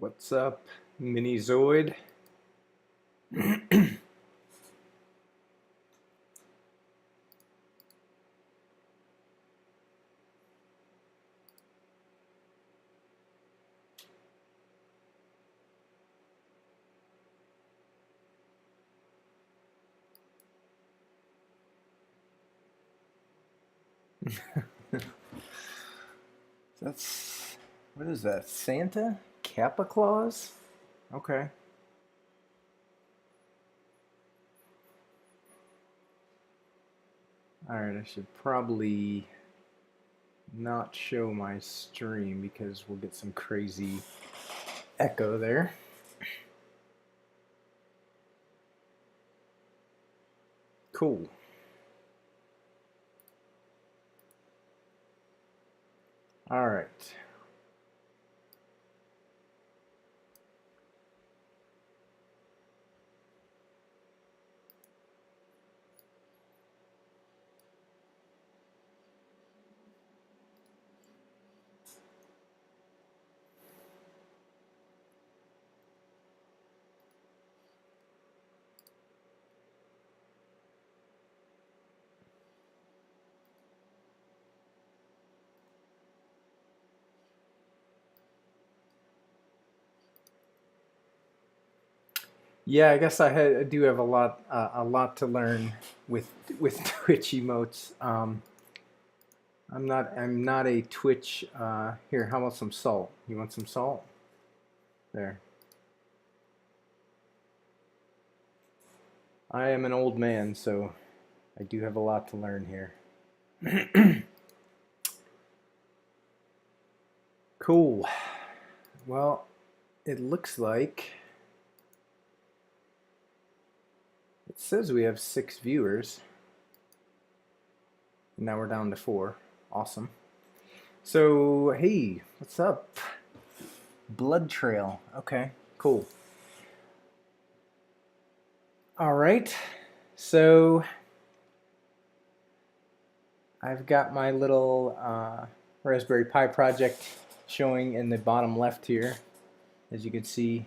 What's up, Minizoid? What is that? Santa? Kappa Claus? Okay. Alright, I should probably not show my stream because we'll get some crazy echo there. Cool. Alright. Yeah, I guess I do have a lot to learn with Twitch emotes. I'm not a Twitch. Here, how about some salt? You want some salt? There. I am an old man, so I do have a lot to learn here. Cool. Well, it looks like it says we have 6 viewers. Now we're down to 4. Awesome. So, hey, what's up? Blood Trail. Okay, cool. All right. So, I've got my little Raspberry Pi project showing in the bottom left here. As you can see,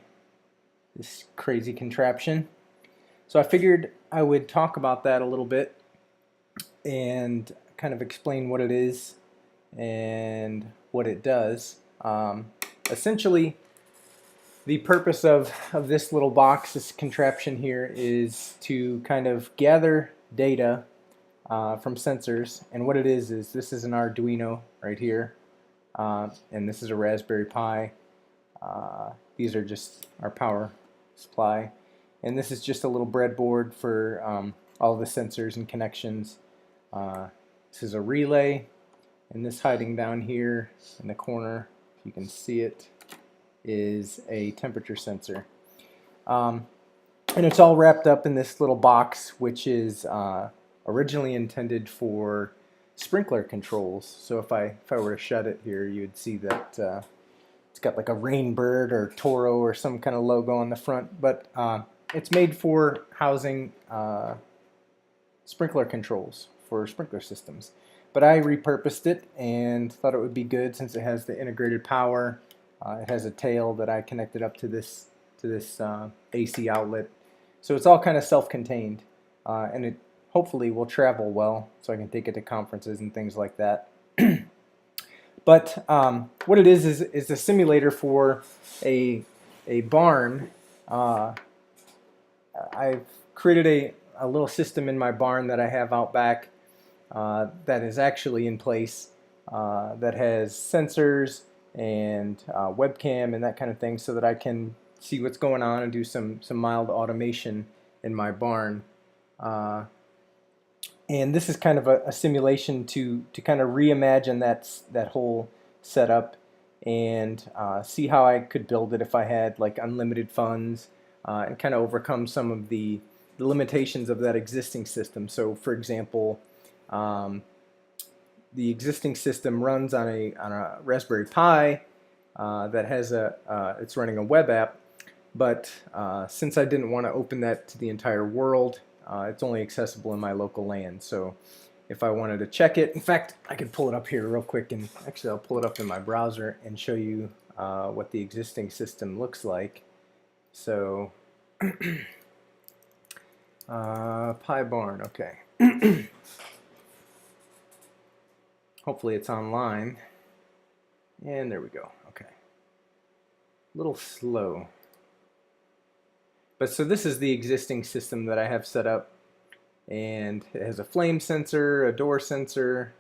this crazy contraption. So I figured I would talk about that a little bit and kind of explain what it is and what it does. Essentially, the purpose of this little box, this contraption here, is to kind of gather data from sensors. And what it is this is an Arduino right here, and this is a Raspberry Pi. These are just our power supply. And this is just a little breadboard for all the sensors and connections. This is a relay, and this hiding down here in the corner, if you can see it, is a temperature sensor. And it's all wrapped up in this little box, which is originally intended for sprinkler controls. So if I were to shut it here, you'd see that it's got like a rainbird or Toro or some kind of logo on the front, but it's made for housing sprinkler controls for sprinkler systems. But I repurposed it and thought it would be good since it has the integrated power. It has a tail that I connected up to this AC outlet. So it's all kind of self-contained, and it hopefully will travel well so I can take it to conferences and things like that. But what it is a simulator for a barn. I've created a little system in my barn that I have out back that is actually in place, that has sensors and webcam and that kind of thing, so that I can see what's going on and do some mild automation in my barn. And this is kind of a simulation to kind of reimagine that whole setup and see how I could build it if I had like unlimited funds, and kind of overcome some of the limitations of that existing system. So for example, the existing system runs on a Raspberry Pi that has it's running a web app, but since I didn't want to open that to the entire world, it's only accessible in my local land. So if I wanted to check it, in fact, I could pull it up here real quick, and actually I'll pull it up in my browser and show you what the existing system looks like. So Pi barn, okay. Hopefully it's online. And there we go. Okay. A little slow. But so this is the existing system that I have set up. And it has a flame sensor, a door sensor,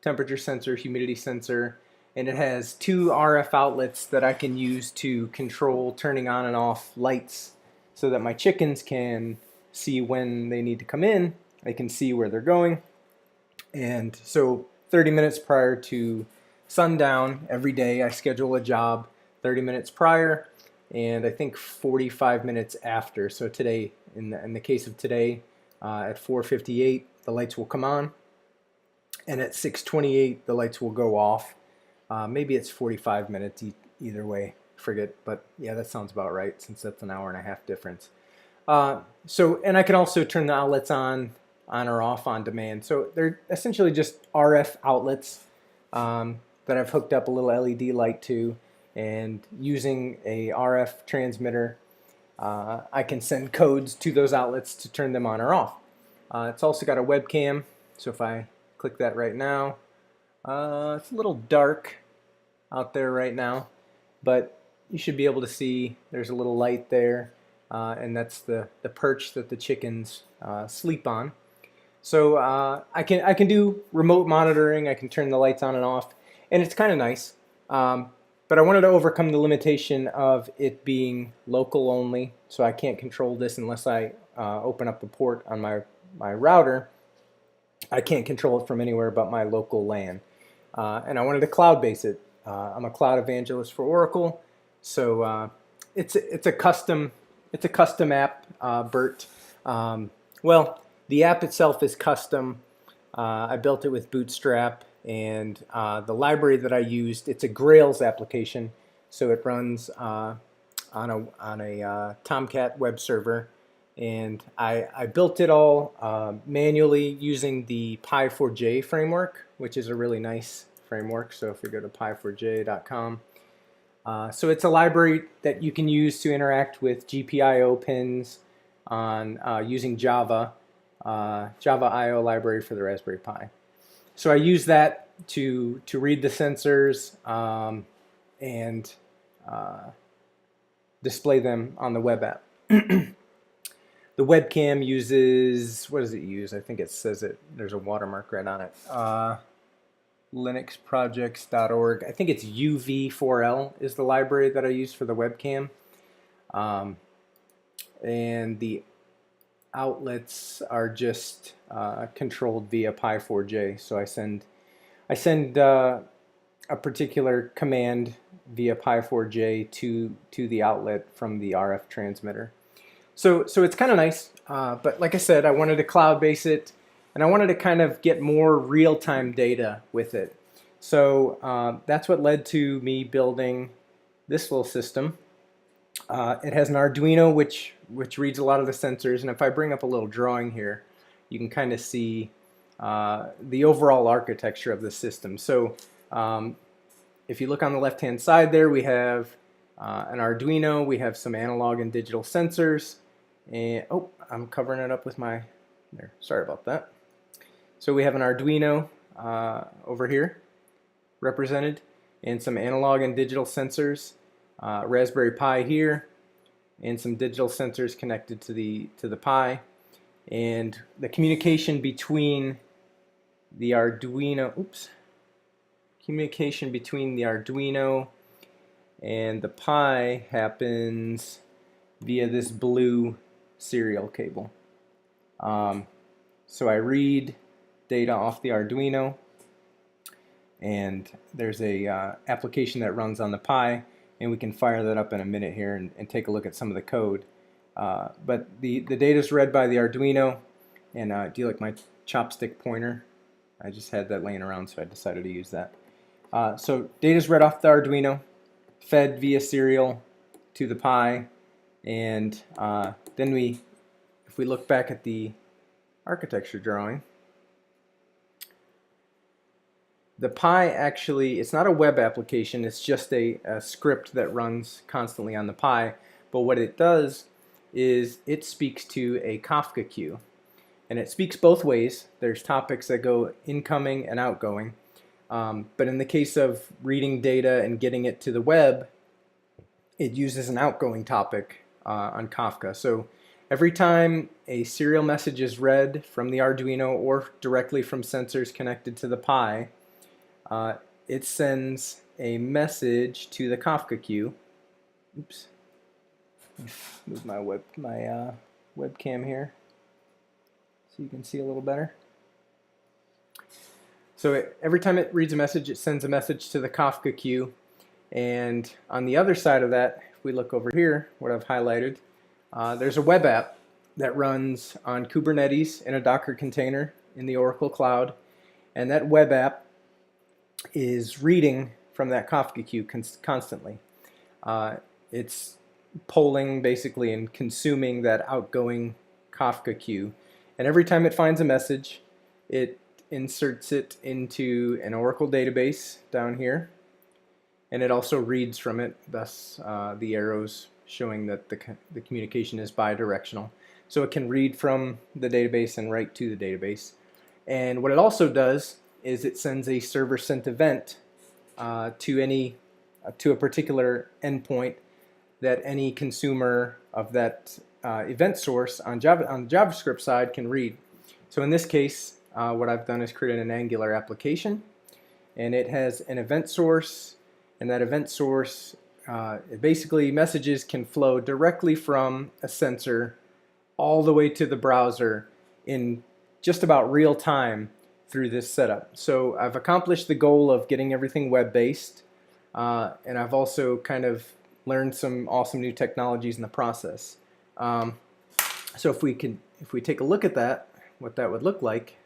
temperature sensor, humidity sensor, and it has 2 RF outlets that I can use to control turning on and off lights so that my chickens can see when they need to come in, they can see where they're going. And so 30 minutes prior to sundown every day I schedule a job 30 minutes prior, and I think 45 minutes after. So today, in the case of today, at 4:58 the lights will come on, and at 6:28 the lights will go off. Maybe it's 45 minutes either way, forget, but yeah, that sounds about right since that's an hour and a half difference. And I can also turn the outlets on or off on demand. So they're essentially just RF outlets that I've hooked up a little LED light to, and using a RF transmitter, I can send codes to those outlets to turn them on or off. It's also got a webcam, so if I click that right now, it's a little dark out there right now, but you should be able to see there's a little light there, and that's the perch that the chickens sleep on. So I can do remote monitoring. I can turn the lights on and off, and it's kind of nice. But I wanted to overcome the limitation of it being local only, so I can't control this unless I open up a port on my router. I can't control it from anywhere but my local LAN. And I wanted to cloud base it. I'm a cloud evangelist for Oracle, so it's a custom app, Bert. Well, the app itself is custom. I built it with Bootstrap, and the library that I used, it's a Grails application, so it runs on a Tomcat web server, and I built it all manually using the Pi4j framework, which is a really nice framework. So if we go to pi4j.com, so it's a library that you can use to interact with GPIO pins on using Java IO library for the Raspberry Pi. So I use that to read the sensors and display them on the web app. The webcam uses, what does it use? I think it says it, there's a watermark right on it. linuxprojects.org. I think it's UV4L is the library that I use for the webcam. And the outlets are just controlled via Pi4j. So I send a particular command via Pi4j to the outlet from the RF transmitter. So it's kind of nice, but like I said, I wanted to cloud base it, and I wanted to kind of get more real-time data with it. So that's what led to me building this little system. It has an Arduino which reads a lot of the sensors, and if I bring up a little drawing here, you can kind of see the overall architecture of the system. So if you look on the left-hand side there, we have an Arduino, we have some analog and digital sensors, and oh, I'm covering it up with my, there, sorry about that. So we have an Arduino over here represented, and some analog and digital sensors, Raspberry Pi here, and some digital sensors connected to the Pi, and the communication between the Arduino, communication between the Arduino and the Pi happens via this blue serial cable. So I read data off the Arduino, and there's a application that runs on the Pi, and we can fire that up in a minute here and take a look at some of the code. But the data is read by the Arduino, and do you like my chopstick pointer? I just had that laying around, so I decided to use that. So data is read off the Arduino, fed via serial to the Pi, and then if we look back at the architecture drawing, The Pi actually, it's not a web application, it's just a script that runs constantly on the Pi, but what it does is it speaks to a Kafka queue. And it speaks both ways. There's topics that go incoming and outgoing. But in the case of reading data and getting it to the web, it uses an outgoing topic on Kafka. So every time a serial message is read from the Arduino or directly from sensors connected to the Pi, it sends a message to the Kafka queue. Oops. Move my webcam here so you can see a little better. So every time it reads a message, it sends a message to the Kafka queue. And on the other side of that, if we look over here, what I've highlighted, there's a web app that runs on Kubernetes in a Docker container in the Oracle Cloud. And that web app is reading from that Kafka queue constantly. It's polling basically and consuming that outgoing Kafka queue. And every time it finds a message, it inserts it into an Oracle database down here. And it also reads from it, thus the arrows showing that the communication is bidirectional. So it can read from the database and write to the database. And what it also does is it sends a server sent event to a particular endpoint that any consumer of that event source on the JavaScript side can read. So in this case, what I've done is created an Angular application, and it has an event source, and that event source, basically messages can flow directly from a sensor all the way to the browser in just about real time through this setup. So I've accomplished the goal of getting everything web-based, and I've also kind of learned some awesome new technologies in the process. So if we take a look at that, what that would look like,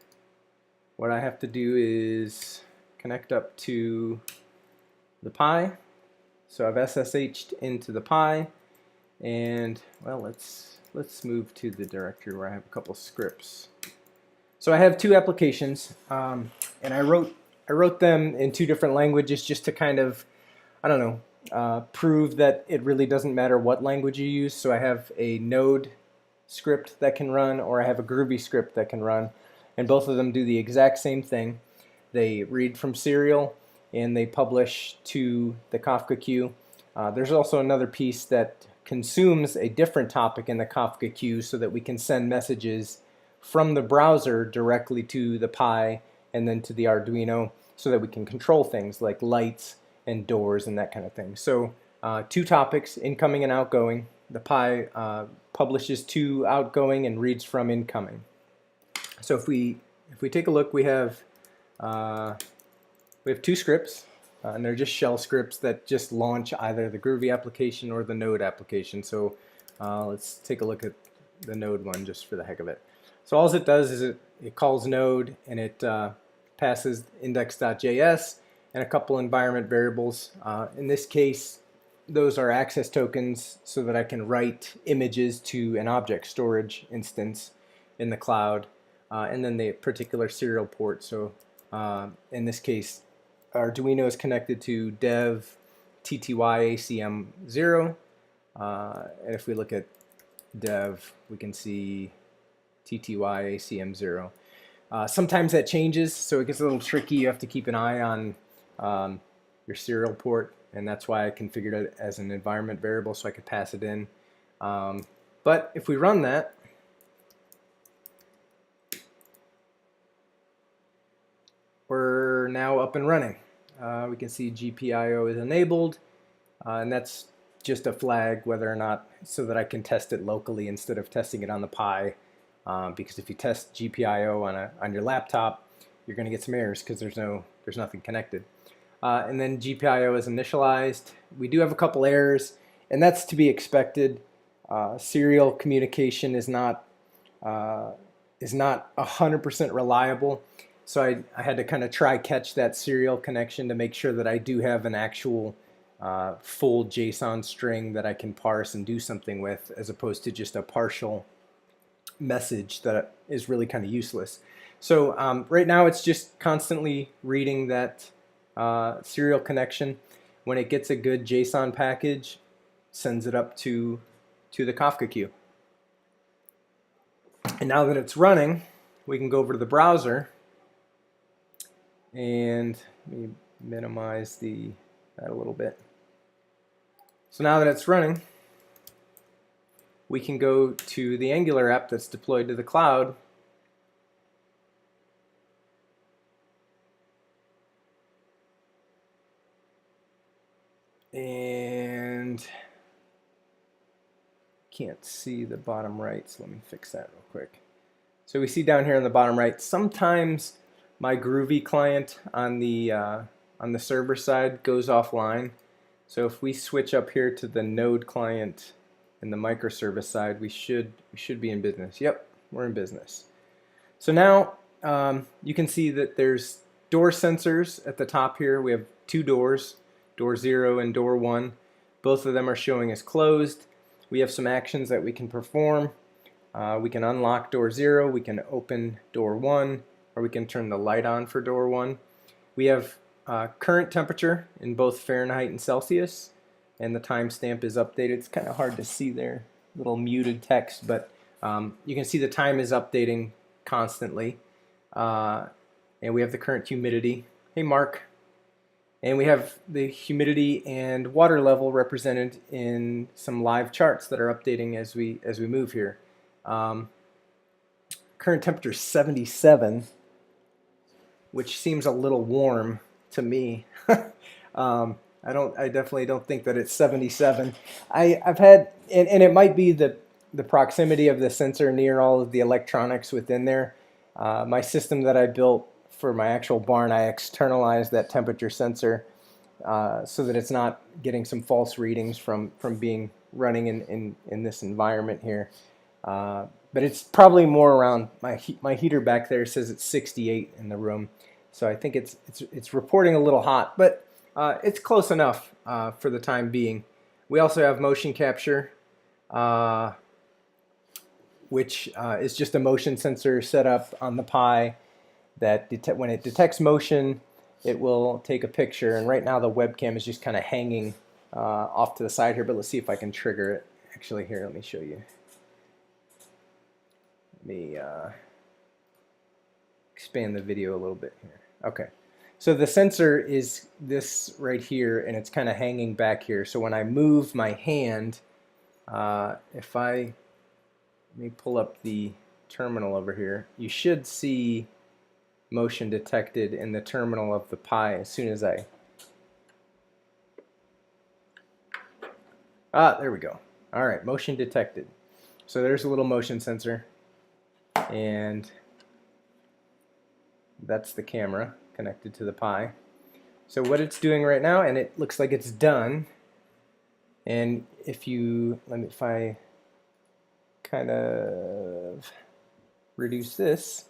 what I have to do is connect up to the Pi. So I've SSH'd into the Pi, and well, let's move to the directory where I have a couple scripts. So I have two applications, and I wrote them in two different languages just to kind of, I don't know, prove that it really doesn't matter what language you use. So I have a Node script that can run, or I have a Groovy script that can run, and both of them do the exact same thing. They read from serial and they publish to the Kafka queue. There's also another piece that consumes a different topic in the Kafka queue so that we can send messages from the browser directly to the Pi and then to the Arduino so that we can control things like lights and doors and that kind of thing. So two topics, incoming and outgoing. The Pi publishes to outgoing and reads from incoming. So if we take a look, we have two scripts, and they're just shell scripts that just launch either the Groovy application or the Node application. So let's take a look at the Node one just for the heck of it. So all it does is it calls Node, and it passes index.js and a couple environment variables. In this case, those are access tokens so that I can write images to an object storage instance in the cloud, and then the particular serial port. So in this case, Arduino is connected to dev TTY ACM0, and if we look at dev, we can see TTY ACM0. Sometimes that changes, so it gets a little tricky. You have to keep an eye on your serial port, and that's why I configured it as an environment variable so I could pass it in. But if we run that, we're now up and running. We can see GPIO is enabled, and that's just a flag whether or not, so that I can test it locally instead of testing it on the Pi, because if you test GPIO on your laptop, you're going to get some errors because there's nothing connected. And then GPIO is initialized. We do have a couple errors, and that's to be expected. Serial communication is not 100% reliable. So I had to kind of try catch that serial connection to make sure that I do have an actual full JSON string that I can parse and do something with, as opposed to just a partial message that is really kind of useless. So right now it's just constantly reading that serial connection. When it gets a good JSON package, sends it up to the Kafka queue. And now that it's running, we can go over to the browser and let me minimize that a little bit. So now that it's running, we can go to the Angular app that's deployed to the cloud, and can't see the bottom right, so let me fix that real quick. So we see down here on the bottom right, sometimes my Groovy client on the server side goes offline. So if we switch up here to the Node client and the microservice side, we should be in business. Yep, we're in business. So now you can see that there's door sensors at the top here. We have two doors, door 0 and door 1. Both of them are showing as closed. We have some actions that we can perform. We can unlock door 0, we can open door 1, or we can turn the light on for door 1. We have current temperature in both Fahrenheit and Celsius, and the timestamp is updated. It's kind of hard to see there, little muted text, but you can see the time is updating constantly. And we have the current humidity. Hey Mark. And we have the humidity and water level represented in some live charts that are updating as we move here. Current temperature is 77, which seems a little warm to me. I definitely don't think that it's 77. I've had, and it might be the proximity of the sensor near all of the electronics within there. My system that I built for my actual barn, I externalized that temperature sensor so that it's not getting some false readings from being running in this environment here. But it's probably more around, my heater back there says it's 68 in the room, so I think it's reporting a little hot, but it's close enough for the time being. We also have motion capture, which is just a motion sensor set up on the Pi that when it detects motion, it will take a picture. And right now the webcam is just kind of hanging off to the side here, but let's see if I can trigger it. Actually, here, let me show you. Let me expand the video a little bit here. Okay, so the sensor is this right here, and it's kind of hanging back here. So when I move my hand, if let me pull up the terminal over here, you should see motion detected in the terminal of the Pi as soon as there we go. All right, motion detected. So there's a little motion sensor, and that's the camera connected to the Pi. So what it's doing right now, and it looks like it's done, and if I kind of reduce this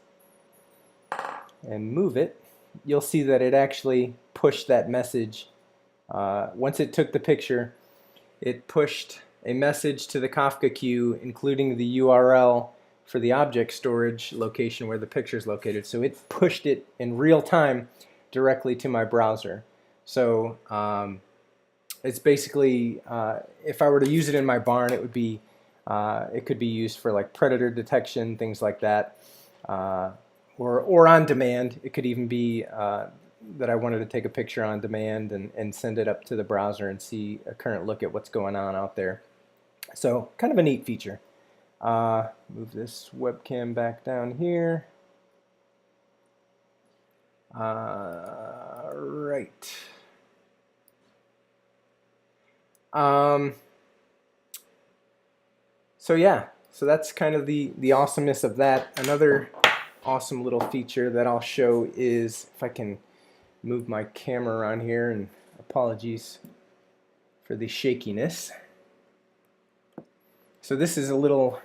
and move it, you'll see that it actually pushed that message. Once it took the picture, it pushed a message to the Kafka queue, including the URL for the object storage location where the picture is located. So it pushed it in real time directly to my browser. So it's basically, if I were to use it in my barn, it would be, it could be used for like predator detection, things like that. Or on demand. It could even be that I wanted to take a picture on demand and send it up to the browser and see a current look at what's going on out there. So kind of a neat feature. Move this webcam back down here. Right. So yeah, so that's kind of the awesomeness of that. Another awesome little feature that I'll show is, if I can move my camera around here, and apologies for the shakiness. So this is a little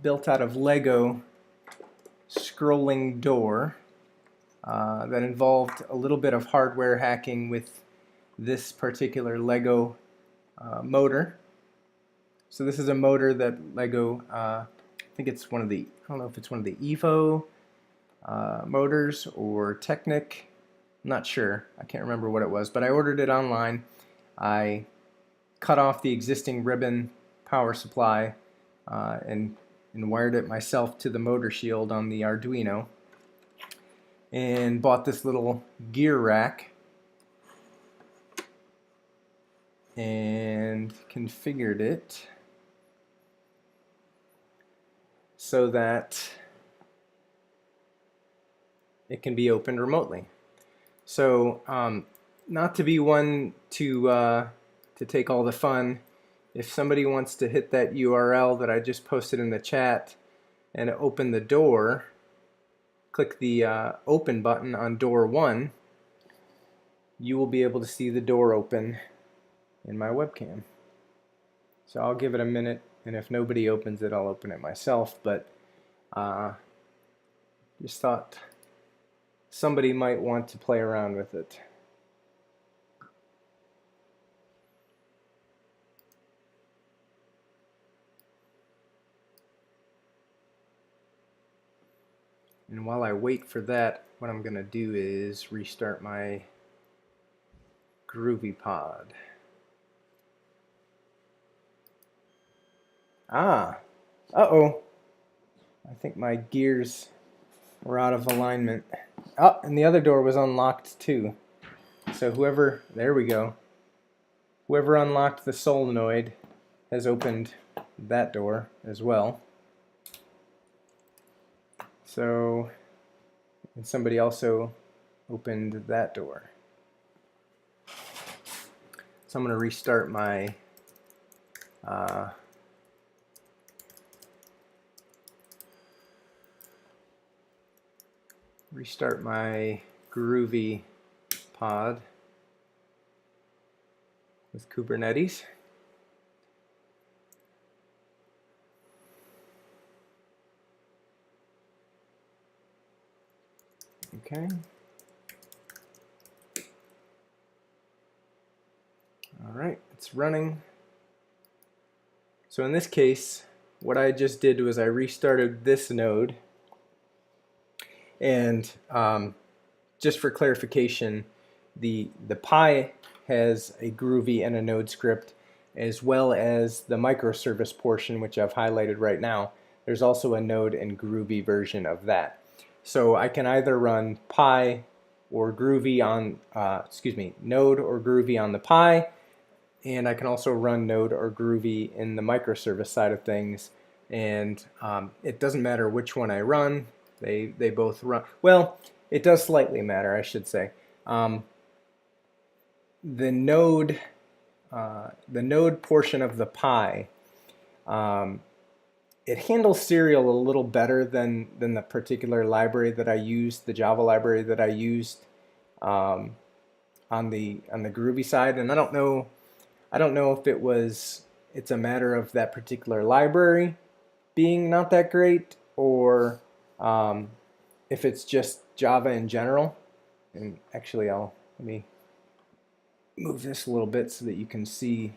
built out of Lego scrolling door that involved a little bit of hardware hacking with this particular Lego motor. So this is a motor that Lego, I think it's one of the, don't know if it's one of the Evo motors or Technic. I'm not sure. I can't remember what it was, but I ordered it online. I cut off the existing ribbon power supply and wired it myself to the motor shield on the Arduino, and bought this little gear rack and configured it so that it can be opened remotely. So not to be one to take all the fun, if somebody wants to hit that URL that I just posted in the chat and open the door, click the open button on door 1, you will be able to see the door open in my webcam. So I'll give it a minute, and if nobody opens it, I'll open it myself, but just thought somebody might want to play around with it. And while I wait for that, what I'm going to do is restart my Groovy pod. Uh-oh. I think my gears were out of alignment. Oh, and the other door was unlocked too. So whoever, there we go. Whoever unlocked the solenoid has opened that door as well. So, and somebody also opened that door. So I'm going to restart my Groovy pod with Kubernetes. Okay. All right, it's running. So in this case, what I just did was I restarted this node, and just for clarification, the Pi has a Groovy and a Node script, as well as the microservice portion, which I've highlighted right now. There's also a Node and Groovy version of that. So I can either run Pi or Groovy on, Node or Groovy on the Pi, and I can also run Node or Groovy in the microservice side of things. And it doesn't matter which one I run. They both run. Well, it does slightly matter, I should say. The node portion of the Pi, it handles serial a little better than the particular library that I used, the Java library that I used on the Groovy side. And I don't know if it's a matter of that particular library being not that great, or if it's just Java in general. And actually, let me move this a little bit so that you can see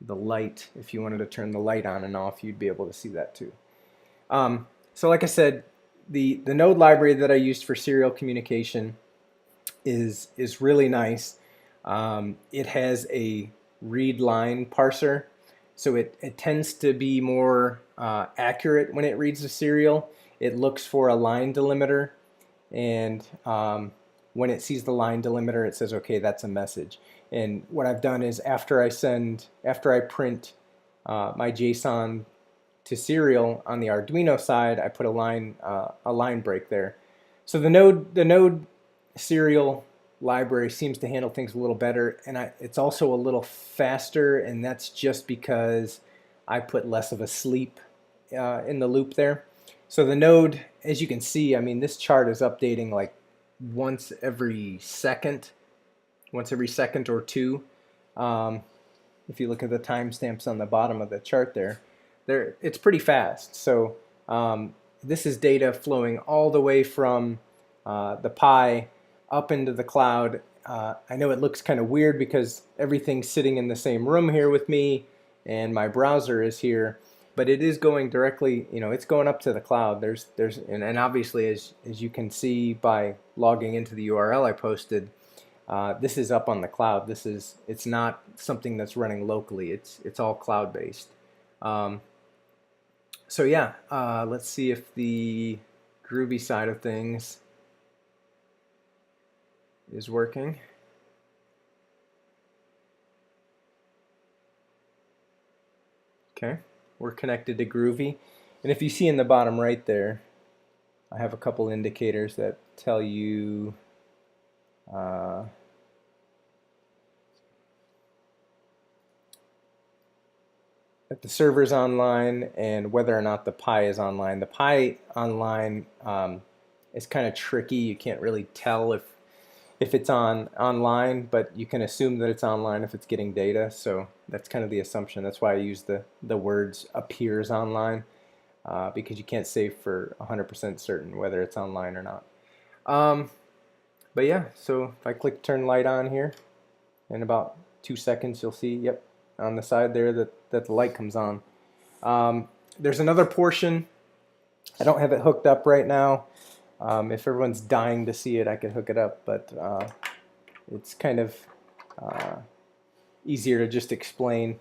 the light. If you wanted to turn the light on and off, you'd be able to see that too. So like I said, the Node library that I used for serial communication is really nice. It has a read line parser, so it tends to be more accurate when it reads the serial. It looks for a line delimiter, and when it sees the line delimiter, it says, okay, that's a message. And what I've done is after I print my JSON to serial on the Arduino side, I put a line break there. So the Node serial library seems to handle things a little better, and it's also a little faster, and that's just because I put less of a sleep in the loop there. So the Node, as you can see, I mean, this chart is updating like once every second or two. If you look at the timestamps on the bottom of the chart there, it's pretty fast. So this is data flowing all the way from the Pi up into the cloud. I know it looks kind of weird because everything's sitting in the same room here with me, and my browser is here. but it is going directly, it's going up to the cloud. And obviously, as you can see by logging into the URL I posted, this is up on the cloud. It's not something that's running locally. It's all cloud-based. So yeah, let's see if the Groovy side of things is working. Okay, we're connected to Groovy, and if you see in the bottom right there, I have a couple indicators that tell you that the server's online and whether or not the Pi is online. The Pi online is kind of tricky. You can't really tell if it's online, but you can assume that it's online if it's getting data. So that's kind of the assumption. That's why I use the words appears online, because you can't say for 100% certain whether it's online or not. But yeah, so if I click turn light on here, in about 2 seconds you'll see, yep, on the side there that the light comes on. There's another portion. I don't have it hooked up right now. If everyone's dying to see it, I could hook it up, but it's kind of easier to just explain.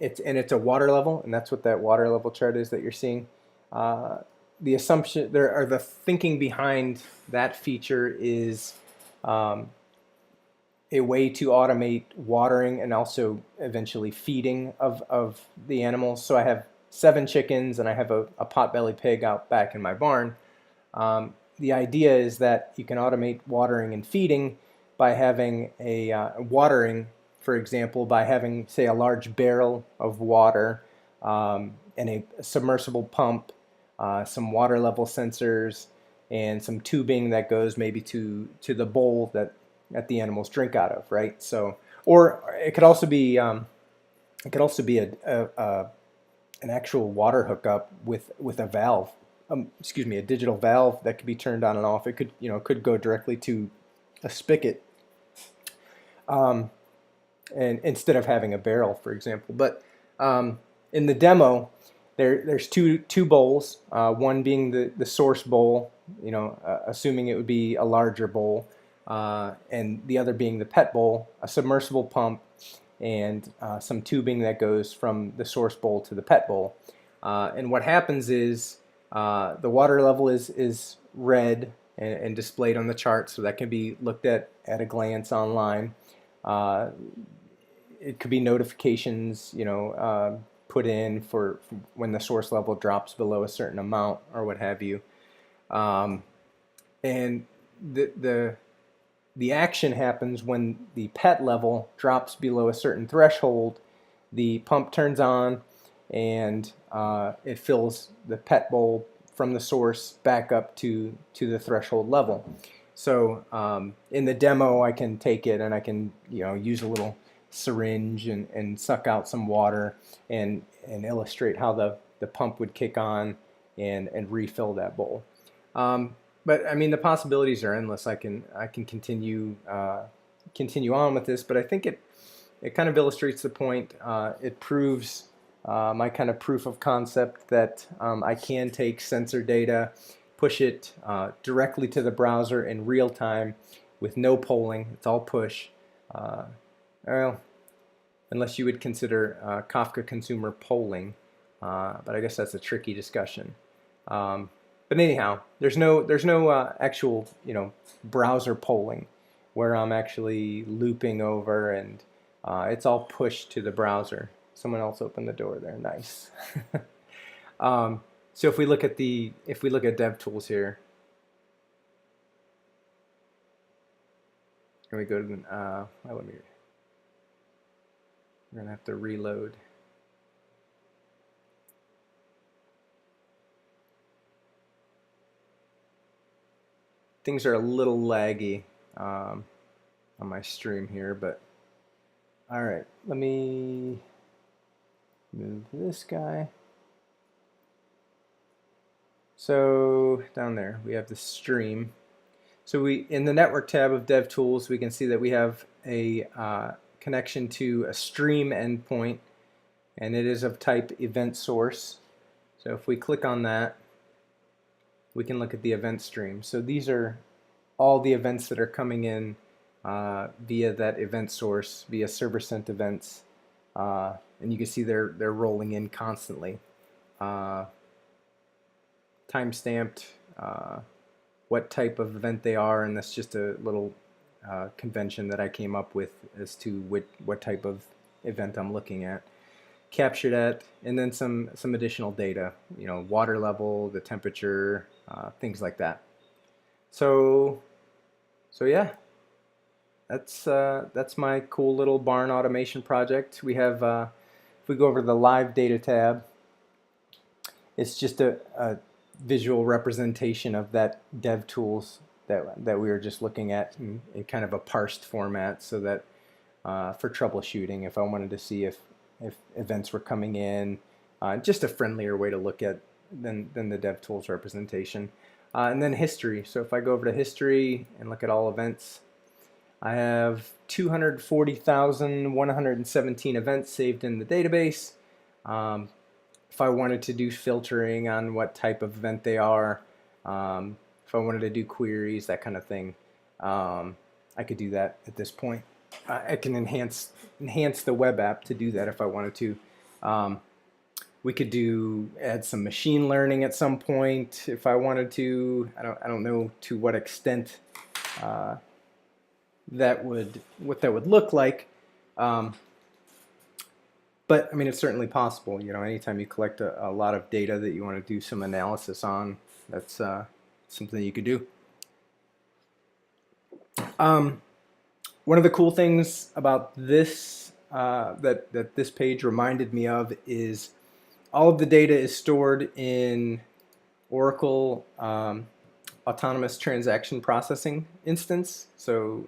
It's a water level, and that's what that water level chart is that you're seeing. The assumption there, or the thinking behind that feature, is a way to automate watering and also eventually feeding of the animals. So I have 7 chickens and I have a potbelly pig out back in my barn. The idea is that you can automate watering and feeding by having watering, for example, by having, say, a large barrel of water and a submersible pump, some water level sensors, and some tubing that goes maybe to the bowl that the animals drink out of, right? So, or it could also be an actual water hookup with a valve. Excuse me, a digital valve that could be turned on and off. It could go directly to a spigot, and instead of having a barrel, for example. But in the demo, there's two bowls. One being the source bowl, assuming it would be a larger bowl, and the other being the pet bowl, a submersible pump, and some tubing that goes from the source bowl to the pet bowl. And what happens is the water level is red and displayed on the chart, so that can be looked at a glance online. It could be notifications, put in for when the source level drops below a certain amount or what have you. And the action happens when the pet level drops below a certain threshold. The pump turns on and it fills the pet bowl from the source back up to the threshold level. So in the demo, I can take it and I can use a little syringe and suck out some water and illustrate how the pump would kick on and refill that bowl. But I mean, the possibilities are endless. I can continue on with this, but I think it kind of illustrates the point. It proves my kind of proof of concept that I can take sensor data, push it directly to the browser in real time with no polling. It's all push. Well, unless you would consider Kafka Consumer polling, but I guess that's a tricky discussion. But anyhow, there's no actual browser polling where I'm actually looping over, and it's all pushed to the browser. Someone else opened the door there. Nice. So if we look at DevTools here, and we go to we're gonna have to reload. Things are a little laggy on my stream here, but all right, let me move this guy. So down there we have the stream. So in the network tab of DevTools, we can see that we have a connection to a stream endpoint and it is of type event source. So if we click on that, we can look at the event stream. So these are all the events that are coming in via that event source, via server sent events, and you can see they're rolling in constantly. Time-stamped, what type of event they are, and that's just a little convention that I came up with as to what type of event I'm looking at. Captured at, and then some additional data, you know, water level, the temperature, things like that. So yeah, that's my cool little barn automation project. We have, if we go over to the live data tab, it's just a visual representation of that dev tools that we were just looking at in kind of a parsed format, so that for troubleshooting, if I wanted to see if events were coming in, just a friendlier way to look at than the DevTools representation. And then history. So if I go over to history and look at all events, I have 240,117 events saved in the database. If I wanted to do filtering on what type of event they are, if I wanted to do queries, that kind of thing, I could do that at this point. I can enhance the web app to do that if I wanted to. We could add some machine learning at some point if I wanted to. I don't know to what extent what that would look like. But I mean, it's certainly possible. You know, anytime you collect a lot of data that you want to do some analysis on, that's something you could do. One of the cool things about this that this page reminded me of is all of the data is stored in Oracle Autonomous Transaction Processing instance. So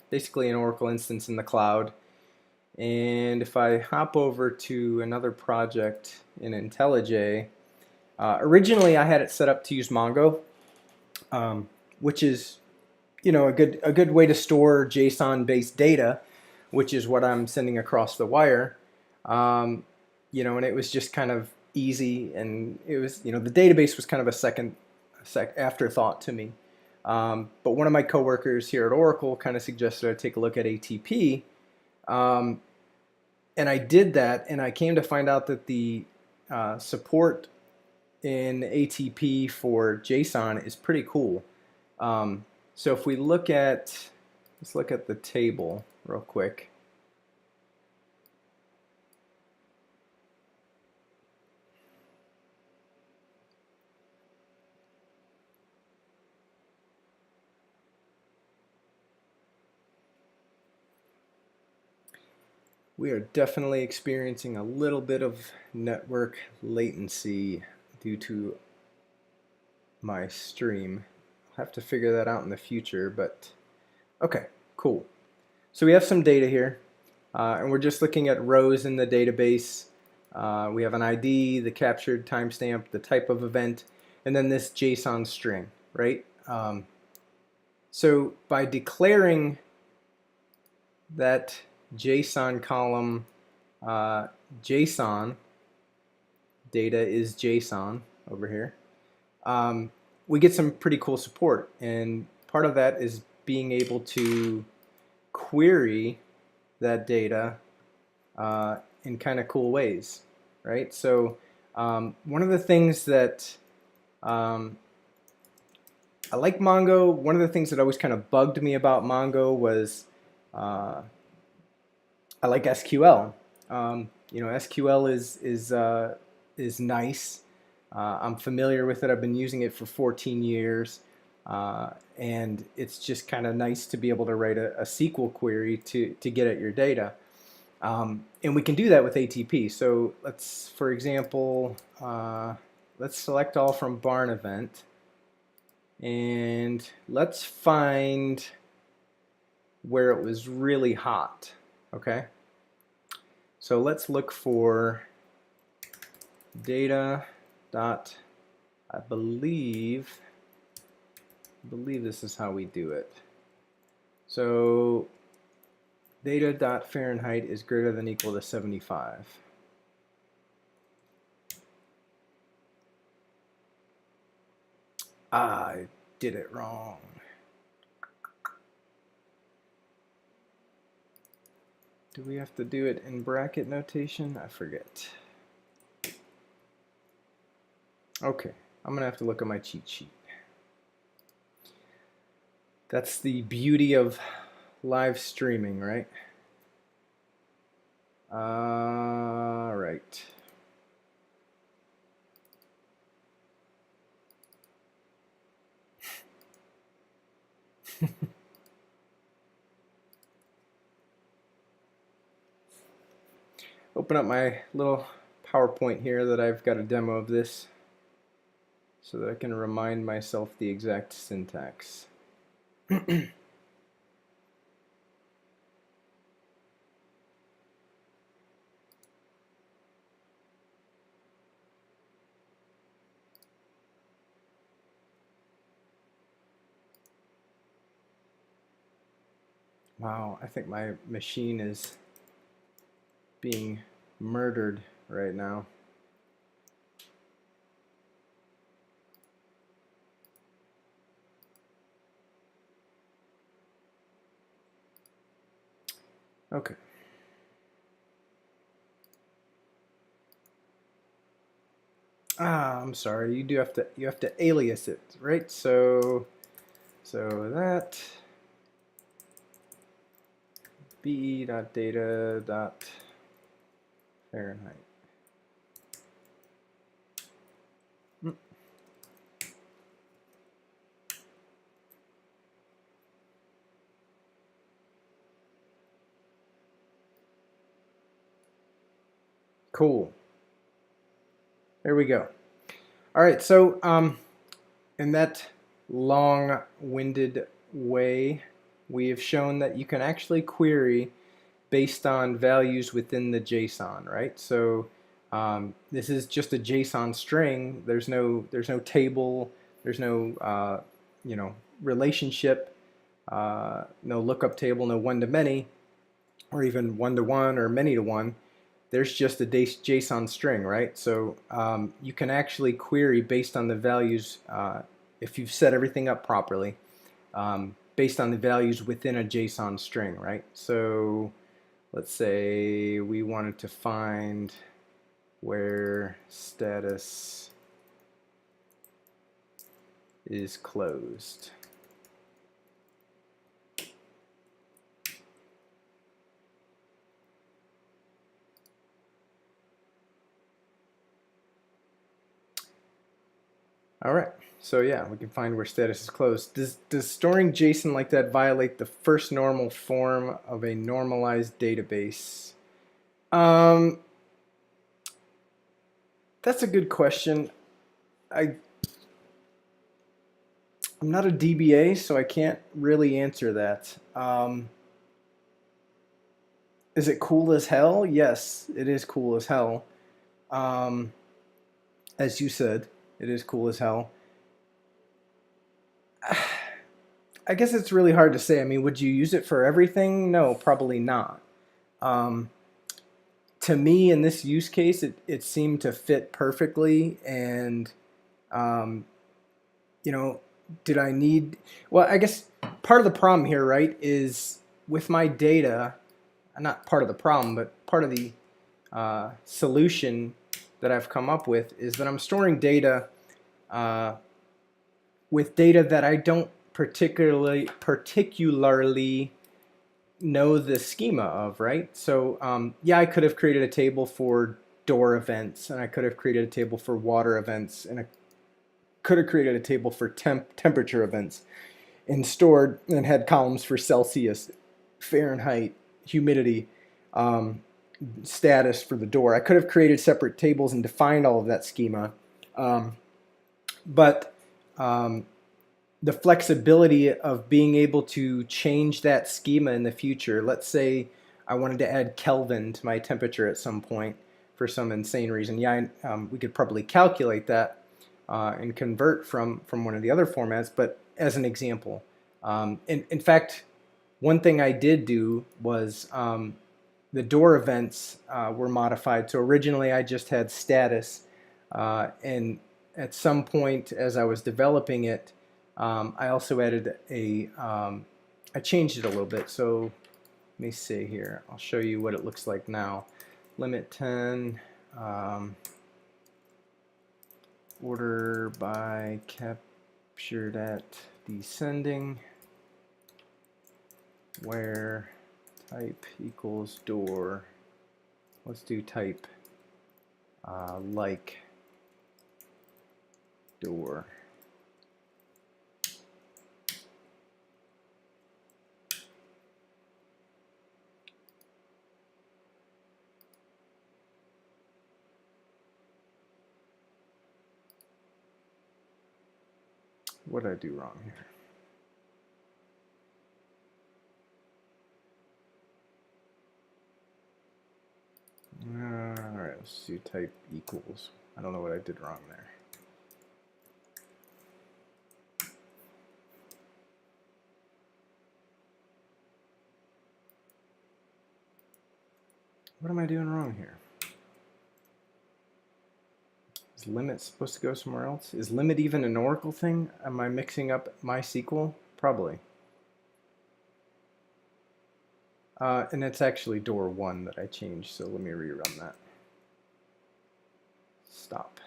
basically an Oracle instance in the cloud. And if I hop over to another project in IntelliJ, originally I had it set up to use Mongo, which is, you know, a good way to store JSON-based data, which is what I'm sending across the wire. You know, and it was just kind of easy, and it was, you know, the database was kind of a second afterthought to me. But one of my coworkers here at Oracle kind of suggested I take a look at ATP, and I did that, and I came to find out that the support in ATP for JSON is pretty cool. So if we look at, let's look at the table real quick. We are definitely experiencing a little bit of network latency due to my stream. I'll have to figure that out in the future, but okay, cool. So we have some data here, and we're just looking at rows in the database. We have an ID, the captured timestamp, the type of event, and then this JSON string, right? So by declaring that JSON column, JSON, data is JSON over here, we get some pretty cool support, and part of that is being able to query that data in kind of cool ways, right? So one of the things that I like Mongo, one of the things that always kind of bugged me about Mongo was I like SQL. You know, SQL is nice. I'm familiar with it. I've been using it for 14 years, and it's just kind of nice to be able to write a SQL query to get at your data. And we can do that with ATP. So let's, for example, let's select all from barn event, and let's find where it was really hot. Okay, so let's look for data dot, I believe this is how we do it. So data dot Fahrenheit is greater than equal to 75. I did it wrong. Do we have to do it in bracket notation? I forget. Okay, I'm gonna have to look at my cheat sheet. That's the beauty of live streaming, right? Right. Open up my little PowerPoint here that I've got a demo of this so that I can remind myself the exact syntax. Wow, I think my machine is being murdered right now. Okay. I'm sorry. You have to alias it, right? So that be.data.Fahrenheit. Cool. There we go. All right, so in that long-winded way, we have shown that you can actually query based on values within the JSON, right? So this is just a JSON string. There's no table. There's no relationship. No lookup table. No one-to-many, or even one-to-one or many-to-one. There's just a JSON string, right? So you can actually query based on the values if you've set everything up properly, based on the values within a JSON string, right? So let's say we wanted to find where status is closed. All right, so yeah, we can find where status is closed. Does storing JSON like that violate the first normal form of a normalized database? That's a good question. I'm not a DBA, so I can't really answer that. Is it cool as hell? Yes, it is cool as hell. As you said, it is cool as hell. I guess it's really hard to say. I mean, would you use it for everything? No, probably not. To me, in this use case, it seemed to fit perfectly. And, did I need... Well, I guess part of the problem here, right, is with my data, not part of the problem, but part of the solution that I've come up with is that I'm storing data with data that I don't particularly know the schema of, right? So yeah, I could have created a table for door events, and I could have created a table for water events, and I could have created a table for temperature events, and stored and had columns for Celsius, Fahrenheit, humidity, status for the door. I could have created separate tables and defined all of that schema, but the flexibility of being able to change that schema in the future. Let's say I wanted to add Kelvin to my temperature at some point for some insane reason. Yeah, we could probably calculate that and convert from one of the other formats, but as an example. In fact, one thing I did do was the door events were modified. So originally I just had status, and at some point as I was developing it, I also added I changed it a little bit. So let me see here. I'll show you what it looks like now. Limit 10, order by captured at descending, where type equals door. Let's do type like door. What did I do wrong here? All right, let's do type equals. I don't know what I did wrong there. What am I doing wrong here? Is limit supposed to go somewhere else? Is limit even an Oracle thing? Am I mixing up MySQL? Probably. And it's actually door 1 that I changed, so let me rerun that. Stop.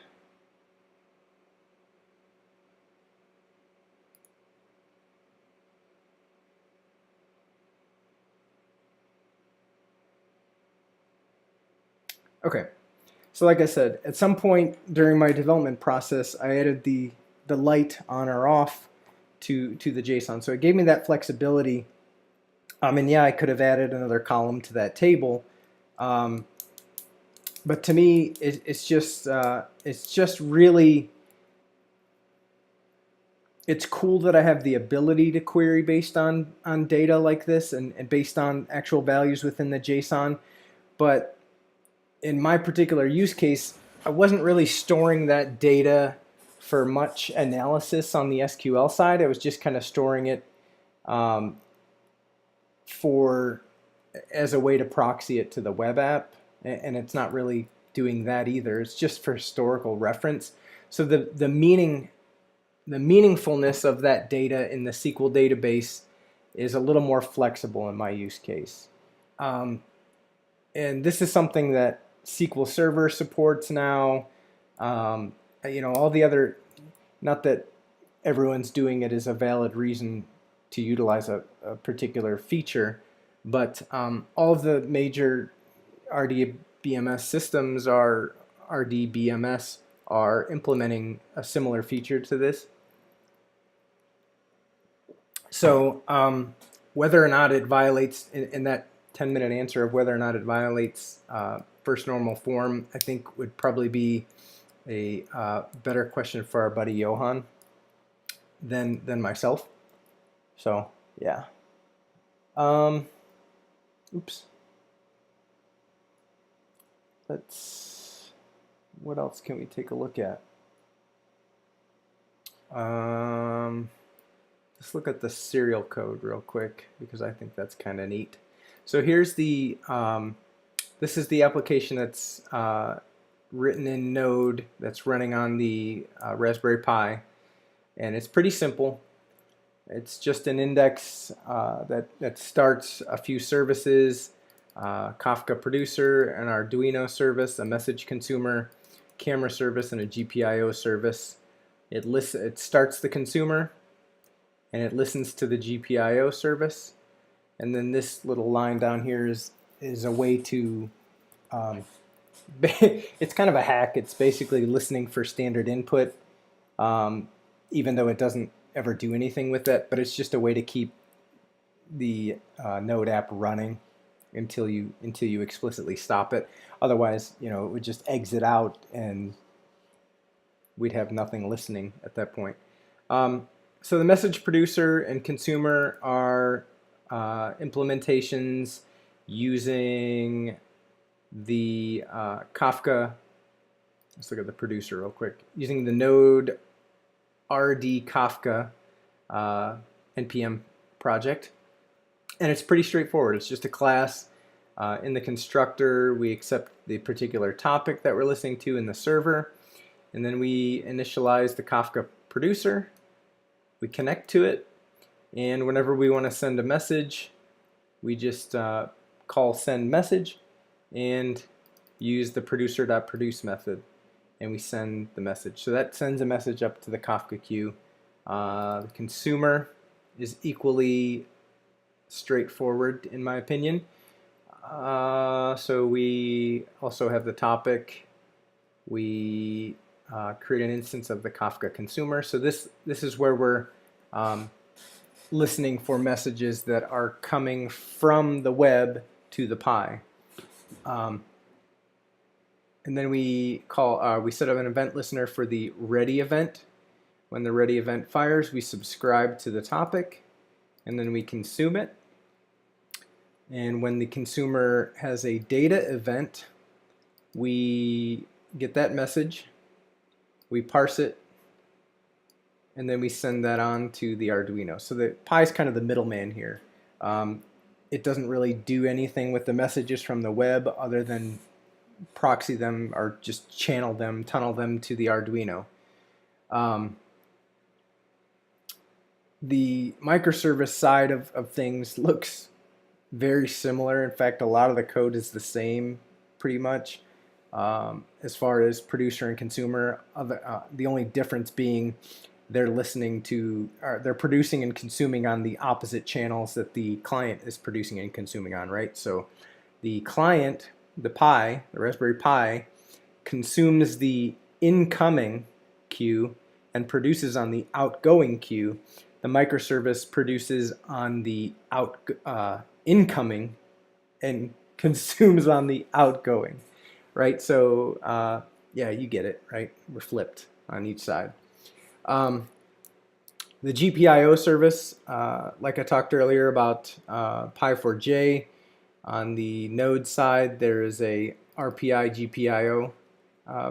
Okay, so like I said, at some point during my development process, I added the light on or off to the JSON. So it gave me that flexibility. And yeah, I could have added another column to that table. But to me, it's just really, it's cool that I have the ability to query based on data like this and based on actual values within the JSON. But in my particular use case, I wasn't really storing that data for much analysis on the SQL side. I was just kind of storing it as a way to proxy it to the web app, and it's not really doing that either. It's just for historical reference. So the meaningfulness of that data in the SQL database is a little more flexible in my use case. And this is something that SQL Server supports now. You know, all the other, not that everyone's doing it is a valid reason to utilize a particular feature, but all of the major RDBMS systems are implementing a similar feature to this. So whether or not it violates, in that 10-minute answer of whether or not it violates first normal form, I think would probably be a better question for our buddy Johan than myself. So yeah. Oops. What else can we take a look at? Let's look at the serial code real quick because I think that's kind of neat. So here's the, this is the application that's written in Node that's running on the Raspberry Pi, and it's pretty simple. It's just an index that starts a few services, Kafka Producer, an Arduino service, a message consumer, camera service, and a GPIO service. It starts the consumer, and it listens to the GPIO service. And then this little line down here is a way to, it's kind of a hack. It's basically listening for standard input, even though it doesn't ever do anything with it, but it's just a way to keep the Node app running until you explicitly stop it. Otherwise, you know, it would just exit out and we'd have nothing listening at that point. So the message producer and consumer are implementations using the Kafka. Let's look at the producer real quick. Using the Node RD Kafka NPM project, and it's pretty straightforward. It's just a class. In the constructor, we accept the particular topic that we're listening to in the server, and then we initialize the Kafka producer. We connect to it, and whenever we want to send a message, we just call send message and use the producer.produce method, and we send the message. So that sends a message up to the Kafka queue. The consumer is equally straightforward in my opinion. So we also have the topic. We create an instance of the Kafka Consumer. So this is where we're listening for messages that are coming from the web to the Pi. And then we set up an event listener for the ready event. When the ready event fires, we subscribe to the topic, and then we consume it. And when the consumer has a data event, we get that message, we parse it, and then we send that on to the Arduino. So the Pi is kind of the middleman here. It doesn't really do anything with the messages from the web other than proxy them or just channel them, tunnel them to the Arduino. The microservice side of things looks very similar. In fact, a lot of the code is the same pretty much as far as producer and consumer. The only difference being they're listening to, or they're producing and consuming on the opposite channels that the client is producing and consuming on, right? So the client, the Pi, the Raspberry Pi, consumes the incoming queue and produces on the outgoing queue. The microservice produces on the incoming and consumes on the outgoing, right? So yeah, you get it, right? We're flipped on each side. The GPIO service, like I talked earlier about Pi4j, on the Node side, there is a RPI GPIO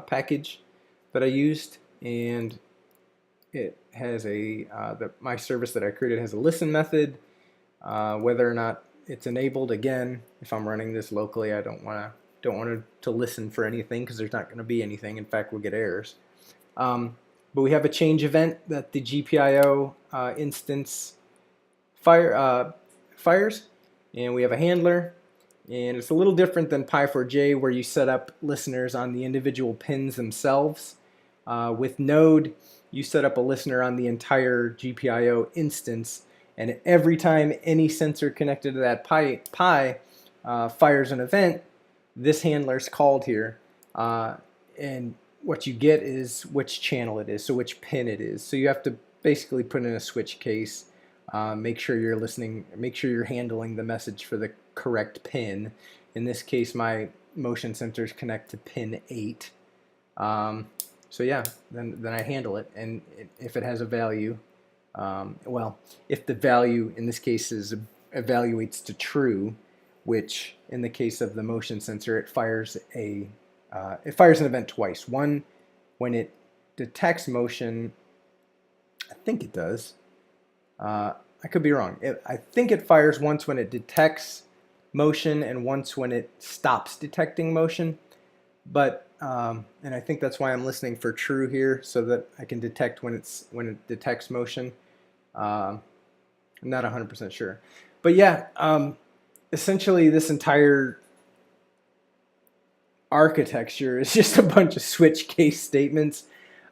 package that I used, and it has my service that I created has a listen method. Whether or not it's enabled, again, if I'm running this locally, I don't want to listen for anything because there's not going to be anything. In fact, we'll get errors. But we have a change event that the GPIO instance fires, and we have a handler. And it's a little different than Pi4j, where you set up listeners on the individual pins themselves. With Node, you set up a listener on the entire GPIO instance, and every time any sensor connected to that Pi fires an event, this handler is called here, and what you get is which channel it is, so which pin it is. So you have to basically put in a switch case, make sure you're listening, make sure you're handling the message for the correct pin. In this case, my motion sensors connect to pin 8. So yeah, then I handle it, and if it has a value, well, if the value in this case evaluates to true, which in the case of the motion sensor, it fires an event twice. One when it detects motion. I think it does. I could be wrong. I think it fires once when it detects motion and once when it stops detecting motion. But and I think that's why I'm listening for true here, so that I can detect when it detects motion. I'm not 100% sure, but yeah, essentially this entire architecture is just a bunch of switch case statements.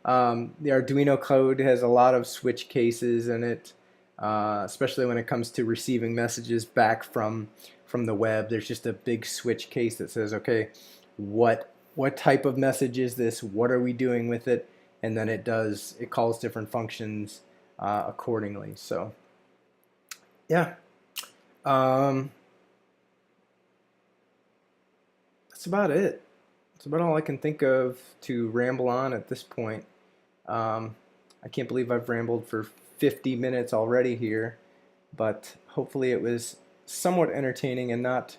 The Arduino code has a lot of switch cases in it, especially when it comes to receiving messages back from the web. There's just a big switch case that says, okay, what type of message is this? What are we doing with it? And then it calls different functions accordingly. So yeah, that's about it. That's about all I can think of to ramble on at this point. I can't believe I've rambled for 50 minutes already here, but hopefully it was somewhat entertaining and not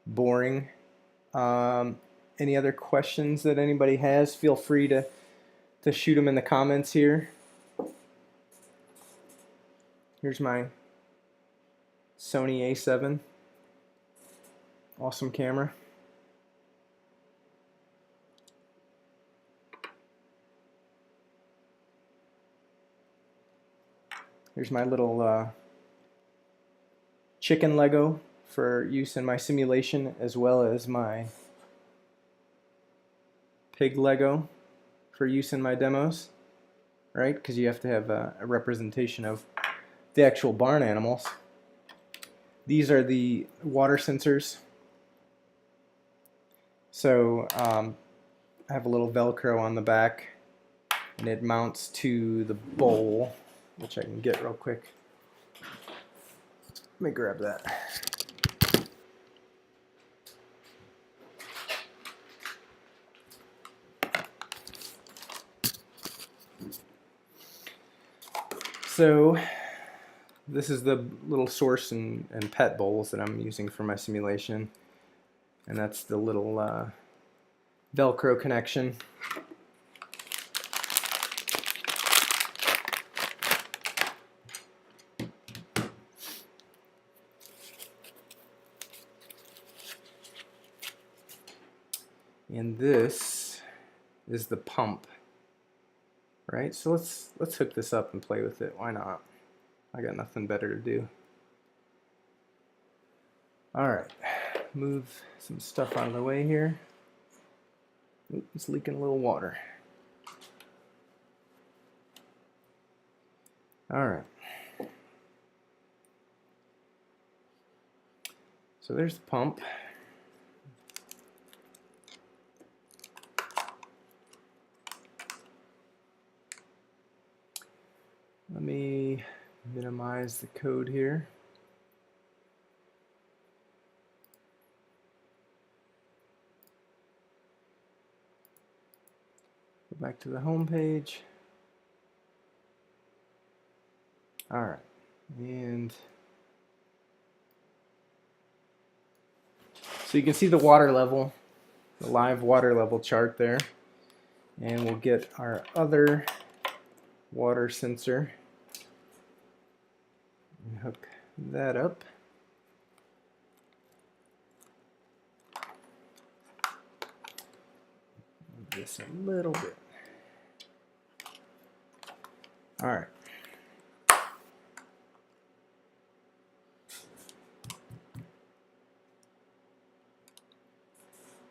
boring. Any other questions that anybody has, feel free to shoot them in the comments here. Here's my Sony A7. Awesome camera. Here's my little chicken Lego for use in my simulation, as well as my pig Lego for use in my demos, right? Because you have to have a representation of the actual barn animals. These are the water sensors. So I have a little Velcro on the back, and it mounts to the bowl, which I can get real quick. Let me grab that. So this is the little source and pet bowls that I'm using for my simulation, and that's the little Velcro connection. And this is the pump, right? So let's hook this up and play with it. Why not? I got nothing better to do. All right, move some stuff out of the way here. Oops, it's leaking a little water. All right. So there's the pump. Let me minimize the code here. Go back to the home page. All right, and so you can see the water level, the live water level chart there, and we'll get our other water sensor and hook that up. Move this a little bit. All right.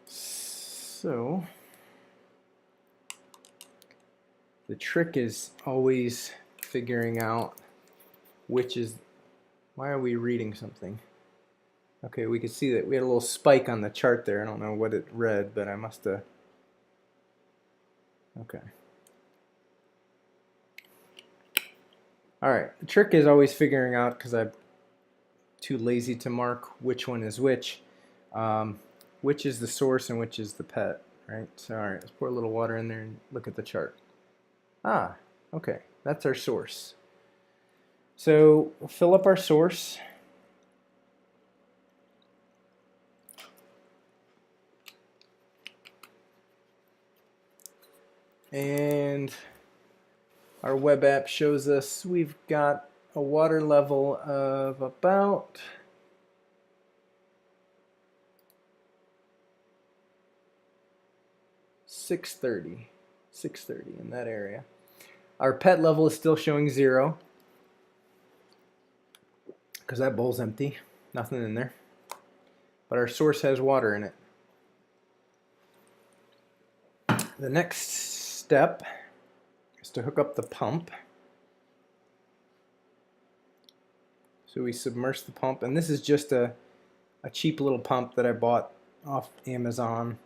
So the trick is always figuring out which is, why are we reading something? Okay, we could see that we had a little spike on the chart there. I don't know what it read, but I must have, okay. All right, the trick is always figuring out, because I'm too lazy to mark which one is which is the source and which is the pet, right? So all right, let's pour a little water in there and look at the chart. Ah, okay, that's our source. So we'll fill up our source. And our web app shows us we've got a water level of about 630 in that area. Our pet level is still showing 0 because that bowl's empty, nothing in there. But our source has water in it. The next step is to hook up the pump. So we submerge the pump, and this is just a cheap little pump that I bought off Amazon.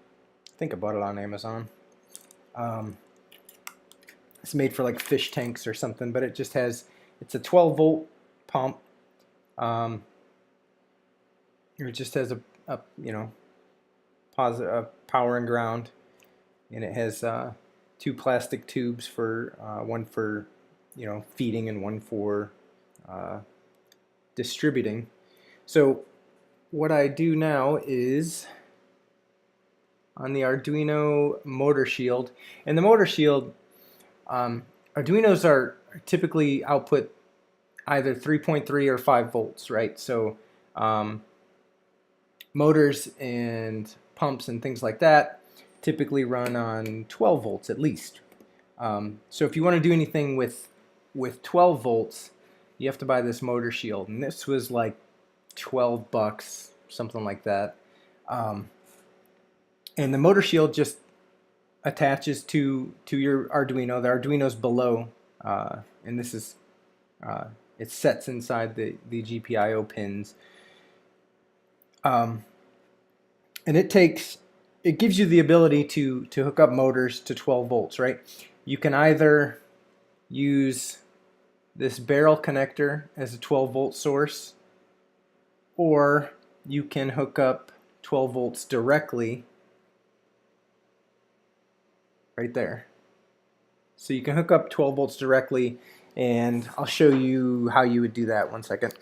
I think I bought it on Amazon. It's made for like fish tanks or something, but it just has, it's a 12-volt pump. It just has a you know, positive power and ground, and it has 2 plastic tubes for one for, you know, feeding and one for distributing. So what I do now is on the Arduino motor shield, and the motor shield, Arduinos are typically output either 3.3 or 5 volts, right? So motors and pumps and things like that typically run on 12 volts at least. So if you want to do anything with 12 volts, you have to buy this motor shield, and this was like 12 bucks, something like that. And the motor shield just attaches to your Arduino. The Arduino's below, and this is it sets inside the GPIO pins. And it gives you the ability to hook up motors to 12 volts, right? You can either use this barrel connector as a 12 volt source, or you can hook up 12 volts directly right there. So you can hook up 12 volts directly, and I'll show you how you would do that. 1 second.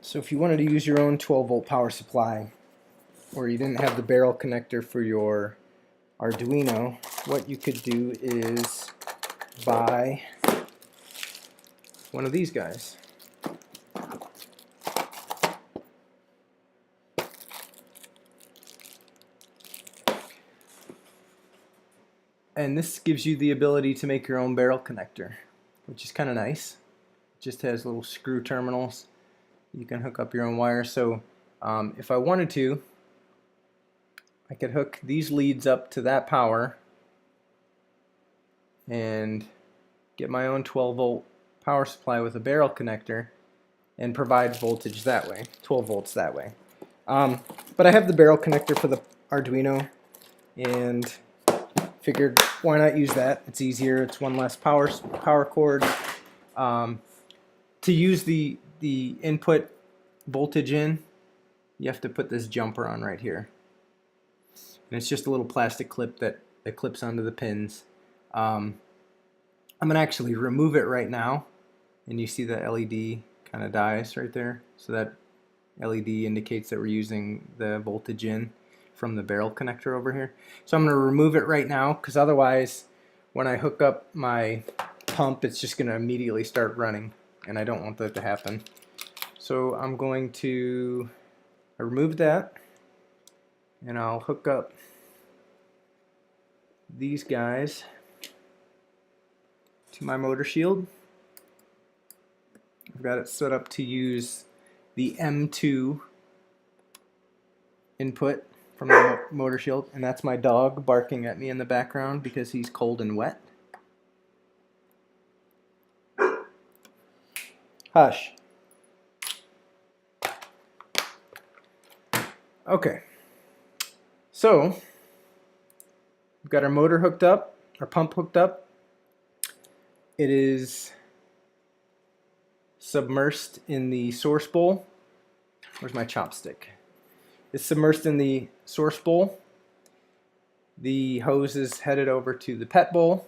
So if you wanted to use your own 12 volt power supply, or you didn't have the barrel connector for your Arduino, what you could do is buy one of these guys. And this gives you the ability to make your own barrel connector, which is kind of nice. It just has little screw terminals. You can hook up your own wire. So if I wanted to, I could hook these leads up to that power and get my own 12 volt power supply with a barrel connector and provide voltage that way, 12 volts that way. But I have the barrel connector for the Arduino, and figured why not use that? It's easier. It's one less power cord. To use the input voltage in, you have to put this jumper on right here, and it's just a little plastic clip that clips onto the pins. I'm gonna actually remove it right now, and you see the LED kind of dies right there, so that LED indicates that we're using the voltage in from the barrel connector over here. So I'm going to remove it right now, because otherwise when I hook up my pump, it's just going to immediately start running, and I don't want that to happen. So I'm going to remove that, and I'll hook up these guys to my motor shield. I've got it set up to use the M2 input from the motor shield, and that's my dog barking at me in the background because he's cold and wet. Hush. Okay, so we've got our motor hooked up, our pump hooked up. It is submersed in the source bowl. Where's my chopstick? It's submersed in the source bowl. The hose is headed over to the pet bowl.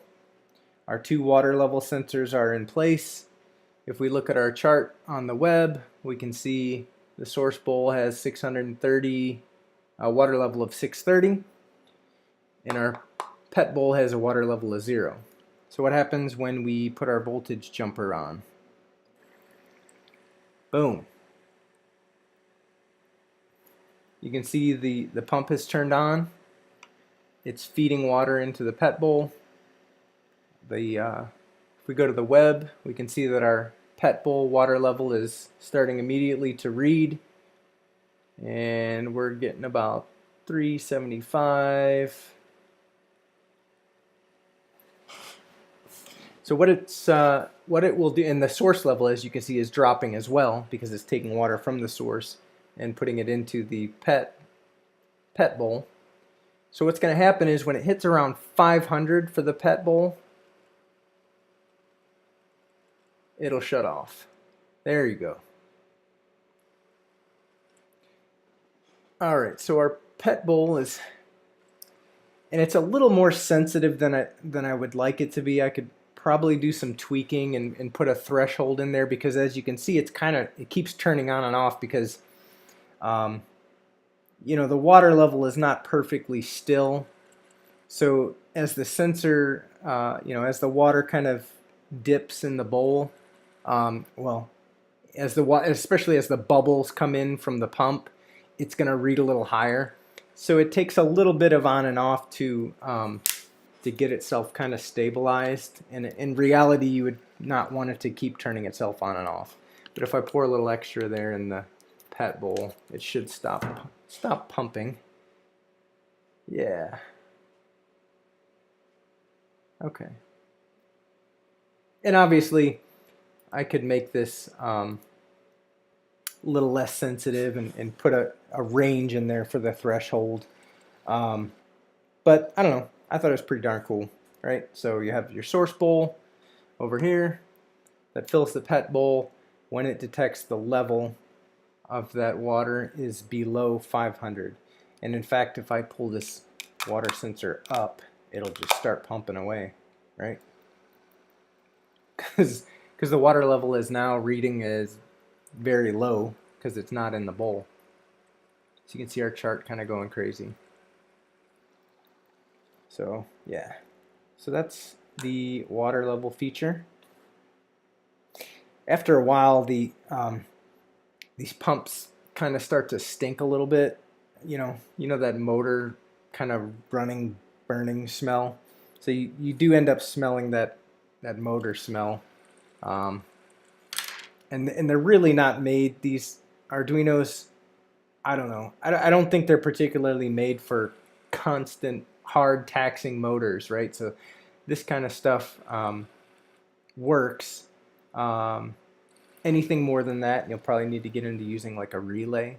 Our two water level sensors are in place. If we look at our chart on the web, we can see the source bowl has 630, a water level of 630, and our pet bowl has a water level of 0. So what happens when we put our voltage jumper on? Boom. You can see the pump is turned on. It's feeding water into the pet bowl. If we go to the web, we can see that our pet bowl water level is starting immediately to read, and we're getting about 375. So what it will do, and the source level, as you can see, is dropping as well because it's taking water from the source and putting it into the pet bowl. So what's going to happen is when it hits around 500 for the pet bowl, it'll shut off. There you go. Alright, so our pet bowl is, and it's a little more sensitive than I would like it to be. I could probably do some tweaking and put a threshold in there, because as you can see, it keeps turning on and off because you know, the water level is not perfectly still. So as the sensor, you know, as the water kind of dips in the bowl, well, as the especially as the bubbles come in from the pump, it's going to read a little higher. So it takes a little bit of on and off to get itself kind of stabilized. And in reality, you would not want it to keep turning itself on and off. But if I pour a little extra there in the pet bowl, it should stop pumping. Yeah. Okay. And obviously, I could make this a little less sensitive and put a range in there for the threshold. But I don't know. I thought it was pretty darn cool, right? So you have your source bowl over here that fills the pet bowl when it detects the level of that water is below 500. And in fact, if I pull this water sensor up, it'll just start pumping away, right? Because the water level is now reading as very low because it's not in the bowl. So you can see our chart kind of going crazy. So yeah, so that's the water level feature. After a while, these pumps kind of start to stink a little bit. You know that motor kind of running, burning smell. So you do end up smelling that motor smell. And they're really not made, these Arduinos, I don't know. I don't think they're particularly made for constant, hard taxing motors, right? So this kind of stuff works. Anything more than that, you'll probably need to get into using like a relay,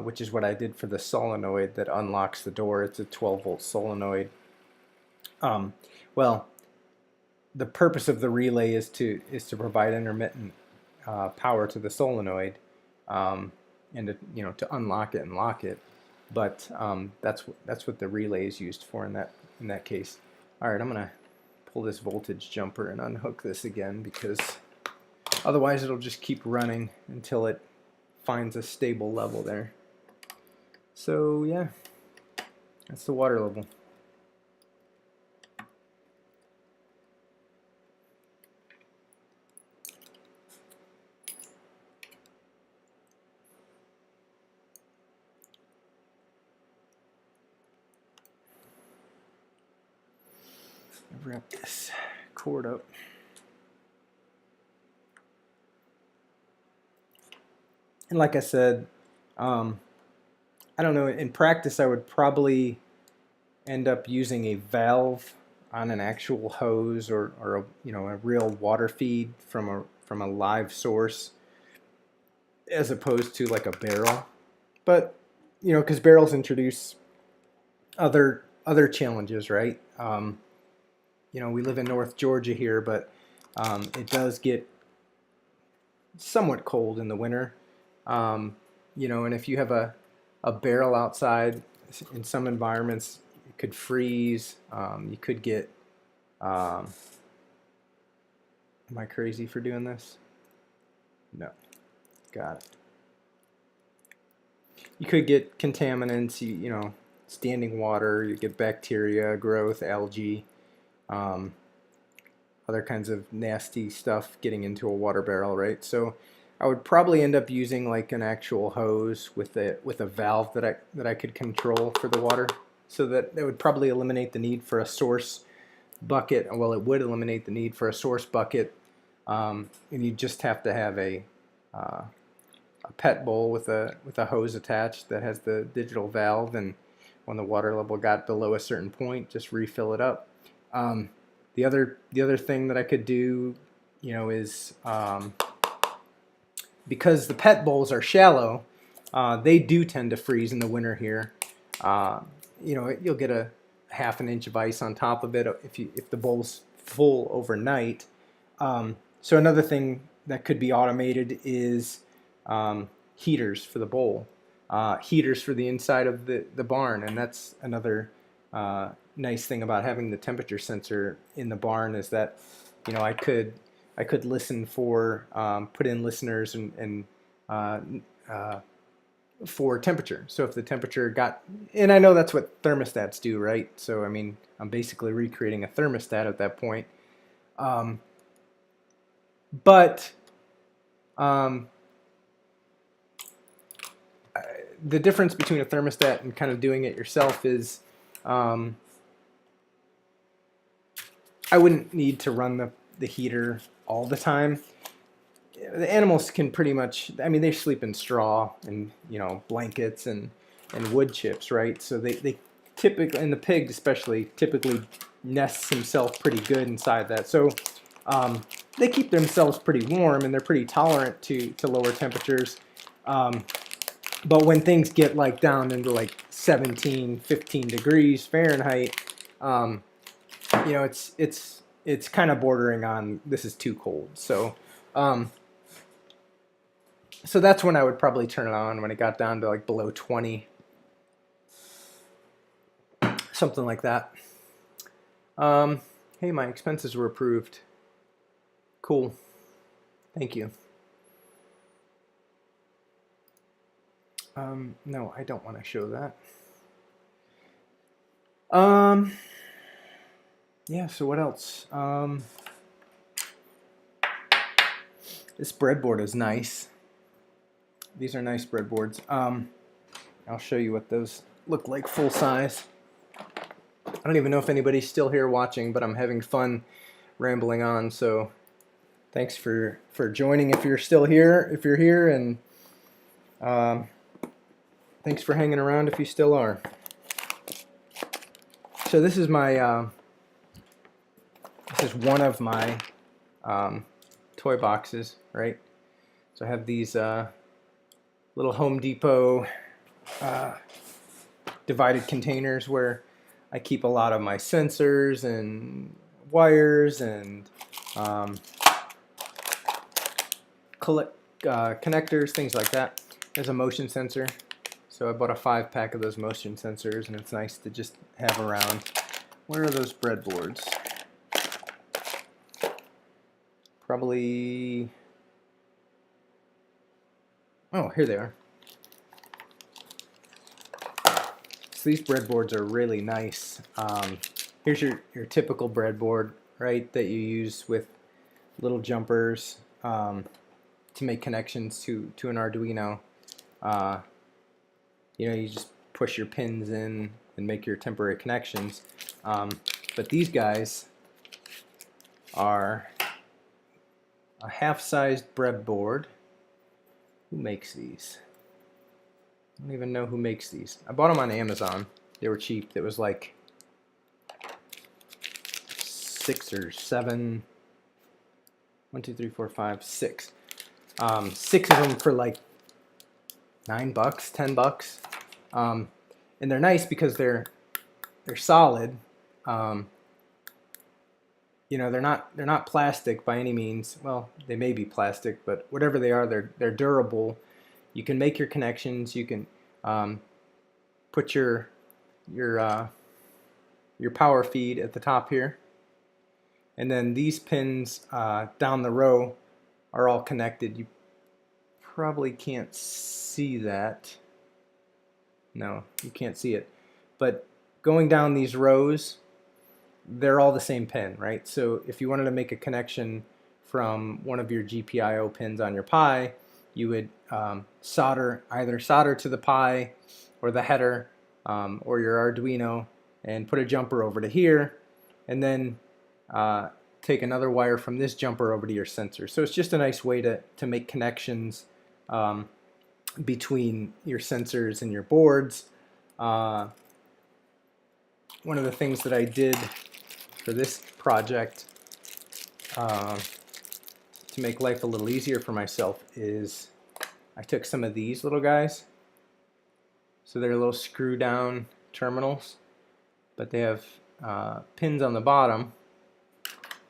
which is what I did for the solenoid that unlocks the door. It's a 12-volt solenoid. Well, the purpose of the relay is to provide intermittent power to the solenoid, and to unlock it and lock it. But that's what the relay is used for in that case. All right, I'm gonna pull this voltage jumper and unhook this again, because otherwise it'll just keep running until it finds a stable level there. So yeah, that's the water level. Wrap this cord up. And like I said, I don't know, in practice I would probably end up using a valve on an actual hose, or a real water feed from a live source, as opposed to like a barrel. But because barrels introduce other challenges, right? We live in North Georgia here, but it does get somewhat cold in the winter. And if you have a barrel outside, in some environments it could freeze. You could get, am I crazy for doing this? No. Got it. You could get contaminants, standing water, you get bacteria growth, algae, other kinds of nasty stuff getting into a water barrel, right? So I would probably end up using like an actual hose with a valve that I could control for the water, so that would probably eliminate the need for a source bucket. Well, it would eliminate the need for a source bucket, and you just have to have a pet bowl with a hose attached that has the digital valve, and when the water level got below a certain point, just refill it up. The other thing that I could do, is because the pet bowls are shallow, they do tend to freeze in the winter here. You'll get a half an inch of ice on top of it if the bowl's full overnight. So another thing that could be automated is heaters for the bowl, heaters for the inside of the barn, and that's another nice thing about having the temperature sensor in the barn, is that I could listen for put in listeners and for temperature. So if the temperature got, and I know that's what thermostats do, right? So I mean, I'm basically recreating a thermostat at that point. But Um, the difference between a thermostat and kind of doing it yourself is I wouldn't need to run the heater all the time. The animals can pretty much, I mean, they sleep in straw and, you know, blankets and wood chips, right? So they typically, and the pig especially, typically nests himself pretty good inside that. So they keep themselves pretty warm and they're pretty tolerant to lower temperatures. But when things get like down into like 17, 15 degrees Fahrenheit, you know, it's kind of bordering on this is too cold. So so that's when I would probably turn it on, when it got down to like below 20, something like that. Hey, my expenses were approved. Cool. Thank you. No, I don't want to show that. Yeah, so what else? This breadboard is nice. These are nice breadboards. I'll show you what those look like full size. I don't even know if anybody's still here watching, but I'm having fun rambling on, so thanks for joining if you're still here, if you're here, and thanks for hanging around if you still are. So this is my this is one of my toy boxes, right? So I have these little Home Depot divided containers where I keep a lot of my sensors and wires and connectors, things like that. There's a motion sensor. So I bought a 5-pack of those motion sensors, and it's nice to just have around. Where are those breadboards? Probably, oh, here they are. So these breadboards are really nice. Here's your typical breadboard, right, that you use with little jumpers to make connections to an Arduino. You know, you just push your pins in and make your temporary connections. But these guys are a half-sized breadboard. Who makes these? I don't even know who makes these. I bought them on Amazon. They were cheap. It was like 6 or 7. 1, 2, 3, 4, 5, 6. 6 of them for like $9, $10. And they're nice because they're solid. You know, they're not plastic by any means. Well, they may be plastic, but whatever they are, they're durable. You can make your connections. You can put your power feed at the top here, and then these pins down the row are all connected. You probably can't see that. No, you can't see it. But going down these rows, they're all the same pin, right? So if you wanted to make a connection from one of your GPIO pins on your Pi, you would either solder to the Pi or the header or your Arduino and put a jumper over to here, and then take another wire from this jumper over to your sensor. So it's just a nice way to make connections between your sensors and your boards. One of the things that I did for this project to make life a little easier for myself is I took some of these little guys. So they're little screw down terminals, but they have pins on the bottom.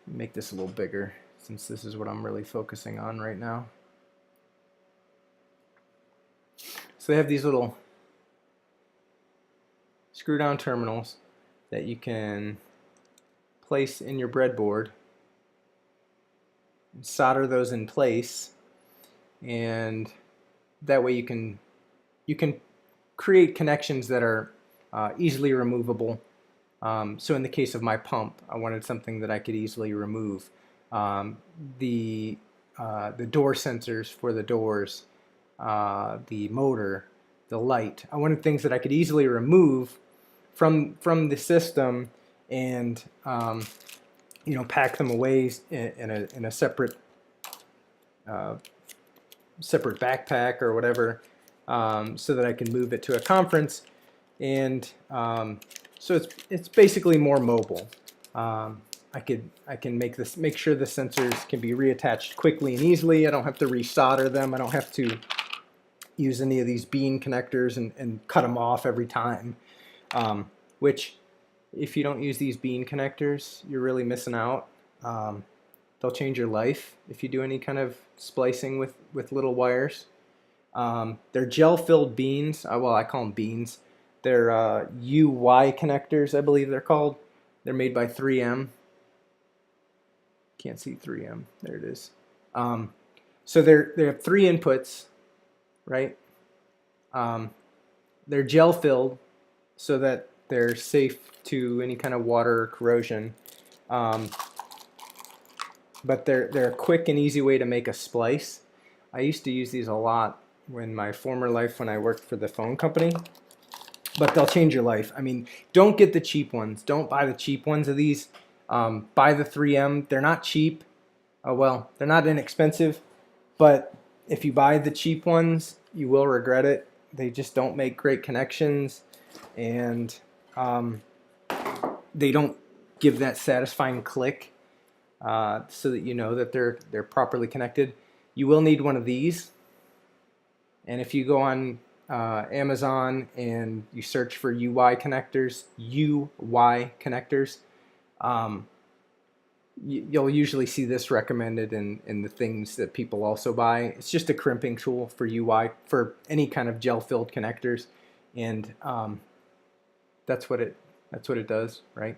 Make this a little bigger since this is what I'm really focusing on right now. So they have these little screw down terminals that you can place in your breadboard and solder those in place, and that way you can create connections that are easily removable. So in the case of my pump, I wanted something that I could easily remove. The the door sensors for the doors, the motor, the light. I wanted things that I could easily remove from the system and pack them away in a separate separate backpack or whatever, so that I can move it to a conference. And so it's basically more mobile. I can make sure the sensors can be reattached quickly and easily. I don't have to resolder them. I don't have to use any of these bean connectors and cut them off every time. Which, if you don't use these bean connectors, you're really missing out. They'll change your life if you do any kind of splicing with little wires. They're gel-filled beans. Well, I call them beans. They're UY connectors, I believe they're called. They're made by 3M. Can't see 3M. There it is. So they have 3 inputs, right? They're gel-filled so that they're safe to any kind of water or corrosion. But they're a quick and easy way to make a splice. I used to use these a lot in my former life when I worked for the phone company. But they'll change your life. I mean, don't get the cheap ones. Don't buy the cheap ones of these. Buy the 3M. They're not cheap. Well, they're not inexpensive. But if you buy the cheap ones, you will regret it. They just don't make great connections. And they don't give that satisfying click so that you know that they're properly connected. You will need one of these. And if you go on Amazon and you search for UY connectors, you'll usually see this recommended in the things that people also buy. It's just a crimping tool for UI, for any kind of gel-filled connectors, and that's what it does, right?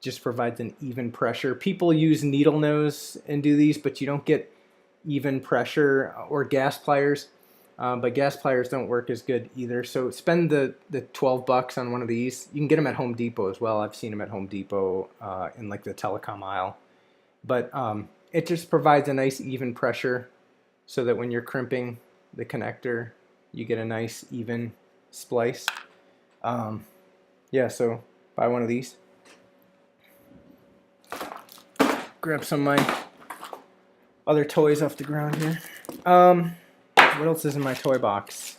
Just provides an even pressure. People use needle nose and do these, but you don't get even pressure, or gas pliers. But gas pliers don't work as good either. So spend the $12 on one of these. You can get them at Home Depot as well. I've seen them at Home Depot in like the telecom aisle. But it just provides a nice even pressure so that when you're crimping the connector, you get a nice even splice. Yeah, so buy one of these. Grab some of my other toys off the ground here. What else is in my toy box?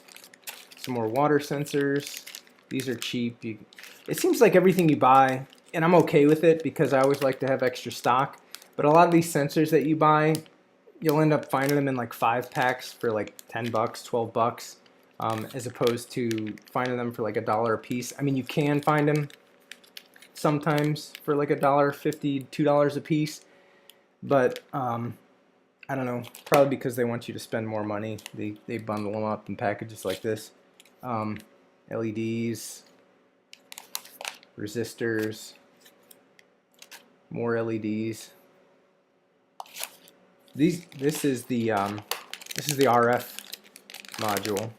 Some more water sensors. These are cheap. It seems like everything you buy, and I'm okay with it because I always like to have extra stock, but a lot of these sensors that you buy, you'll end up finding them in like 5-packs for like $10, $12, as opposed to finding them for like $1 a piece. I mean, you can find them sometimes for like $1.50, $2 a piece, but I don't know, probably because they want you to spend more money. They bundle them up in packages like this. LEDs, resistors, more LEDs. This is the RF module.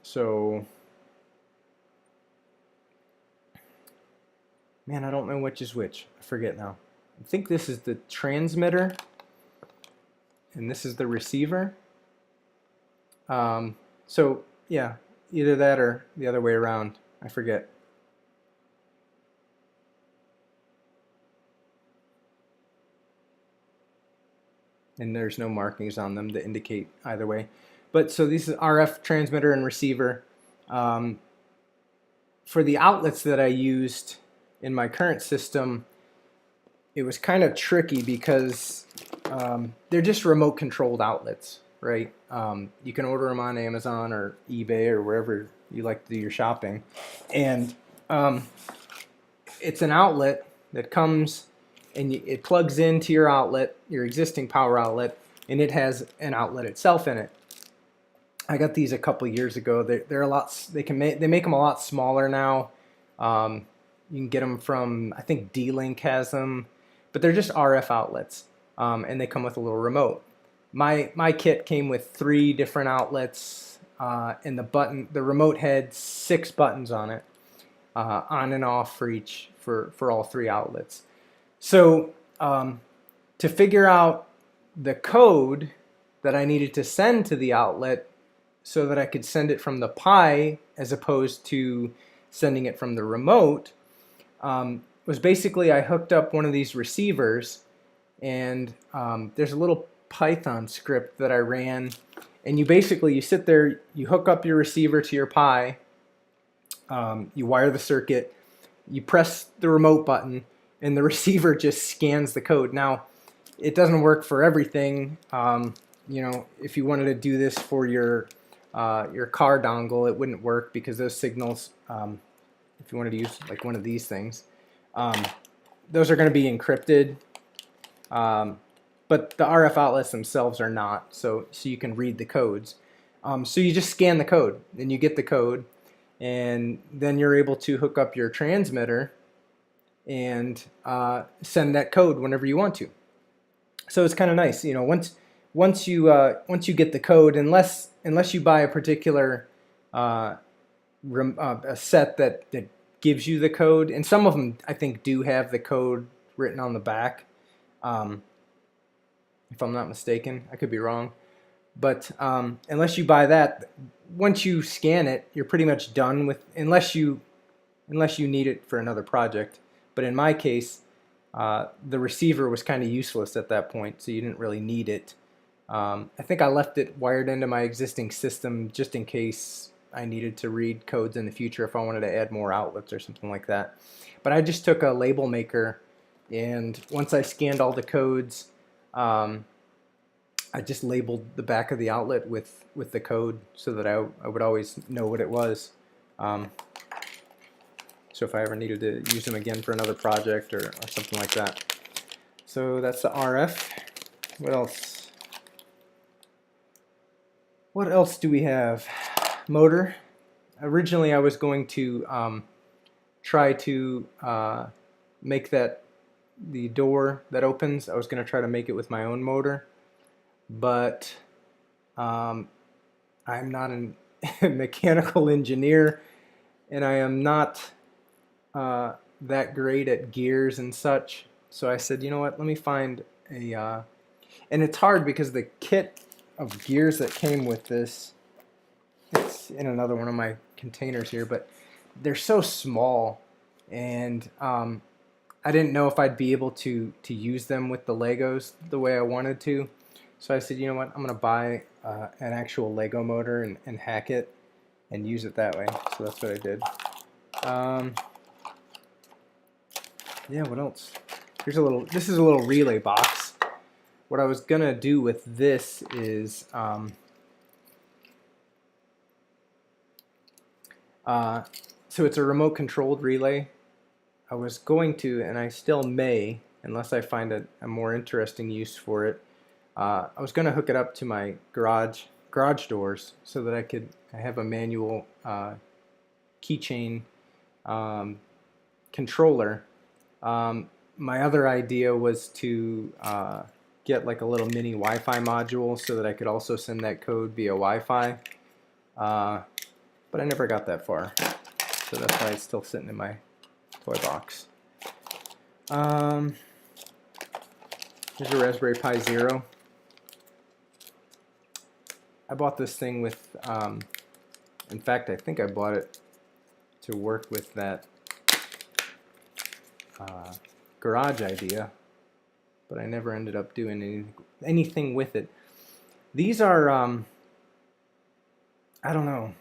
So, man, I don't know which is which. I forget now. I think this is the transmitter, and this is the receiver. So, yeah, either that or the other way around. I forget. And there's no markings on them to indicate either way. But so this is RF transmitter and receiver. For the outlets that I used in my current system, it was kind of tricky because they're just remote controlled outlets, right? You can order them on Amazon or eBay or wherever you like to do your shopping. And it's an outlet that comes and it plugs into your outlet, your existing power outlet, and it has an outlet itself in it. I got these a couple years ago. They're a lot. They make them a lot smaller now. You can get them from, I think D-Link has them, but they're just RF outlets, and they come with a little remote. My kit came with 3 different outlets, and the remote had 6 buttons on it, on and off for each for all three outlets. So to figure out the code that I needed to send to the outlet so that I could send it from the Pi as opposed to sending it from the remote, was basically I hooked up one of these receivers, and there's a little Python script that I ran, and you sit there, you hook up your receiver to your Pi, you wire the circuit, you press the remote button, and the receiver just scans the code. Now, it doesn't work for everything. You know, if you wanted to do this for your car dongle, it wouldn't work because those signals, if you wanted to use like one of these things, those are going to be encrypted. But the RF outlets themselves are not, so you can read the codes. So you just scan the code, and you get the code, and then you're able to hook up your transmitter and send that code whenever you want to. So it's kind of nice, you know. Once you get the code, unless you buy a particular a set that gives you the code, and some of them I think do have the code written on the back. If I'm not mistaken, I could be wrong, but unless you buy that, once you scan it, you're pretty much done with, unless you need it for another project. But in my case, the receiver was kind of useless at that point, so you didn't really need it. I think I left it wired into my existing system just in case I needed to read codes in the future if I wanted to add more outlets or something like that. But I just took a label maker, and once I scanned all the codes, I just labeled the back of the outlet with the code so that I would always know what it was. So if I ever needed to use them again for another project or something like that. So that's the RF. What else? What else do we have? Motor. Originally I was going to try to make the door that opens, I was going to try to make it with my own motor, but I'm not a mechanical engineer, and I am not that great at gears and such. So I said, you know what, let me find a, and it's hard because the kit of gears that came with this, it's in another one of my containers here, but they're so small, and I didn't know if I'd be able to use them with the Legos the way I wanted to. So I said, you know what, I'm going to buy an actual Lego motor and hack it and use it that way. So that's what I did. Yeah, what else? This is a little relay box. What I was going to do with this is so it's a remote controlled relay. I was going to, and I still may, unless I find a more interesting use for it, I was going to hook it up to my garage doors so that I have a manual keychain controller. My other idea was to get like a little mini Wi-Fi module so that I could also send that code via Wi-Fi, but I never got that far, so that's why it's still sitting in my toy box. Here's a Raspberry Pi Zero. I bought this thing with, in fact, I think I bought it to work with that garage idea, but I never ended up doing anything with it. These are, I don't know,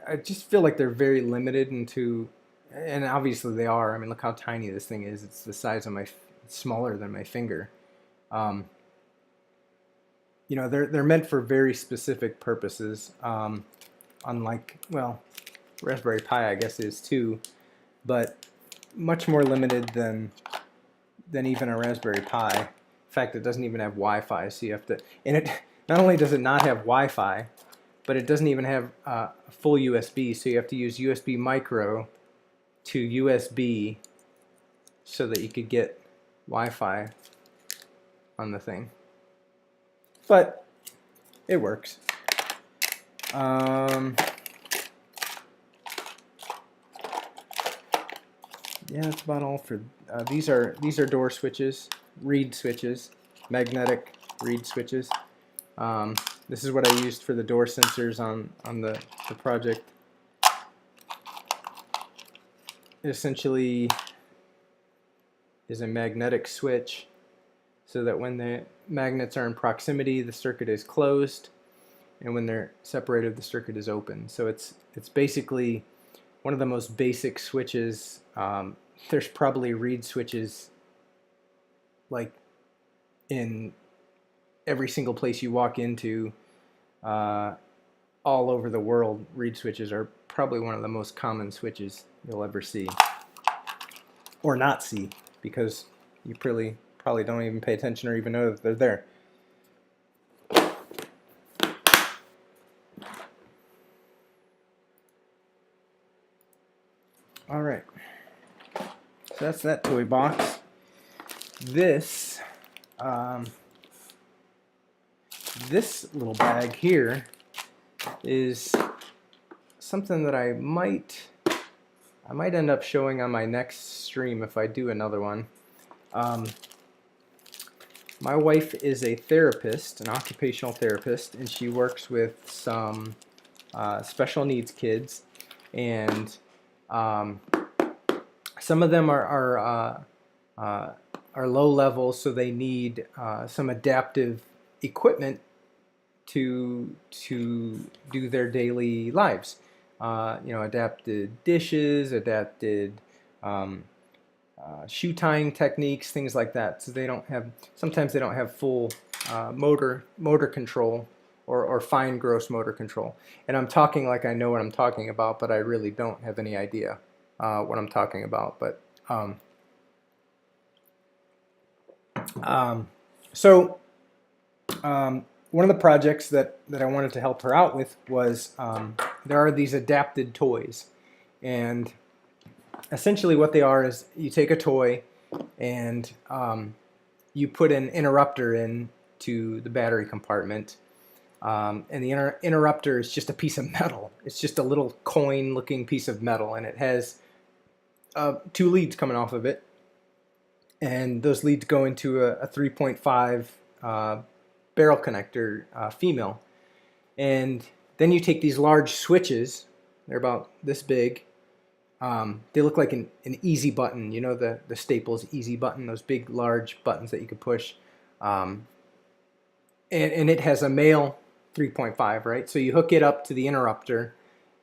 I just feel like they're very limited into, and obviously they are. I mean, look how tiny this thing is. It's the size of it's smaller than my finger. You know, they're meant for very specific purposes. Unlike, well, Raspberry Pi I guess is too, but much more limited than even a Raspberry Pi. In fact, it doesn't even have Wi-Fi, so you have to, and it not only does it not have Wi-Fi, but it doesn't even have a full USB, so you have to use USB micro to USB so that you could get Wi-Fi on the thing. But it works. yeah, that's about all for these are door switches, reed switches, magnetic reed switches. This is what I used for the door sensors on the project. It essentially is a magnetic switch, so that when the magnets are in proximity, the circuit is closed, and when they're separated, the circuit is open. So it's basically one of the most basic switches. There's probably reed switches like in every single place you walk into all over the world. Reed switches are probably one of the most common switches you'll ever see, or not see, because you probably don't even pay attention or even know that they're there. All right, so that's that toy box. This this little bag here is something that I might end up showing on my next stream if I do another one. My wife is a therapist, an occupational therapist, and she works with some special needs kids, and some of them are low level, so they need some adaptive equipment to do their daily lives. Adapted dishes, adapted shoe tying techniques, things like that. So sometimes they don't have full motor control or fine gross motor control. And I'm talking like I know what I'm talking about, but I really don't have any idea what I'm talking about. But one of the projects that I wanted to help her out with was there are these adapted toys, and essentially what they are is you take a toy and you put an interrupter into the battery compartment, and the interrupter is just a piece of metal. It's just a little coin-looking piece of metal, and it has 2 leads coming off of it, and those leads go into a 3.5 barrel connector, female. And then you take these large switches, they're about this big. They look like an easy button, you know, the Staples easy button, those big large buttons that you could push. And it has a male 3.5, right? So you hook it up to the interrupter,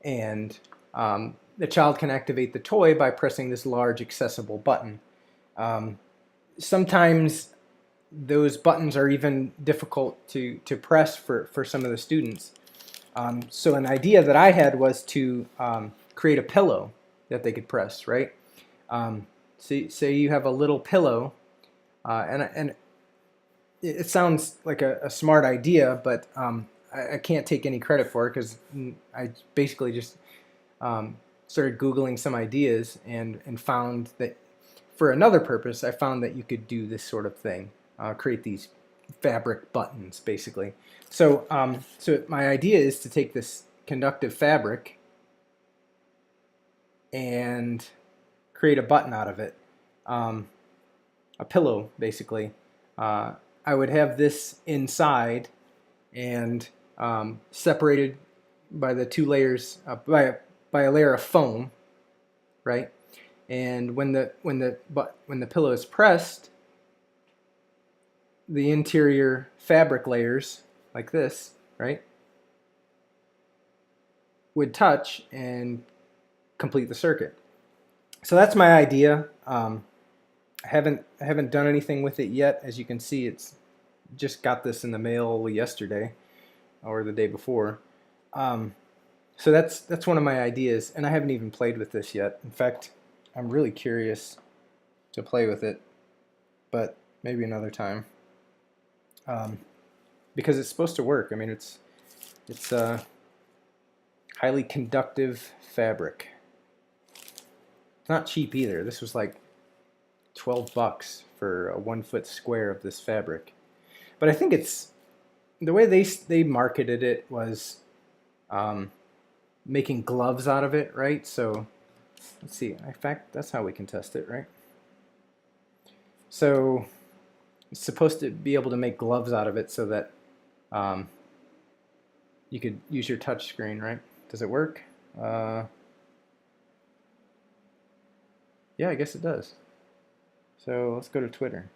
and the child can activate the toy by pressing this large accessible button. Sometimes those buttons are even difficult to press for some of the students. So an idea that I had was to create a pillow that they could press, right? Say you have a little pillow, and it sounds like a smart idea, but I can't take any credit for it, because I basically just started Googling some ideas and found that for another purpose, I found that you could do this sort of thing, create these fabric buttons, basically. So my idea is to take this conductive fabric and create a button out of it, a pillow, basically. I would have this inside and separated by the 2 layers, by a layer of foam, right? And when the pillow is pressed, the interior fabric layers, like this, right, would touch and complete the circuit. So that's my idea. I haven't done anything with it yet. As you can see, it's just got this in the mail yesterday or the day before. So that's one of my ideas, and I haven't even played with this yet. In fact, I'm really curious to play with it, but maybe another time. Because it's supposed to work. I mean, it's highly conductive fabric. It's not cheap either. This was like $12 for a 1 foot square of this fabric. But I think it's the way they marketed it was making gloves out of it, right? So let's see. In fact, that's how we can test it, right? So it's supposed to be able to make gloves out of it so that you could use your touch screen, right? Does it work? Yeah, I guess it does. So let's go to Twitter.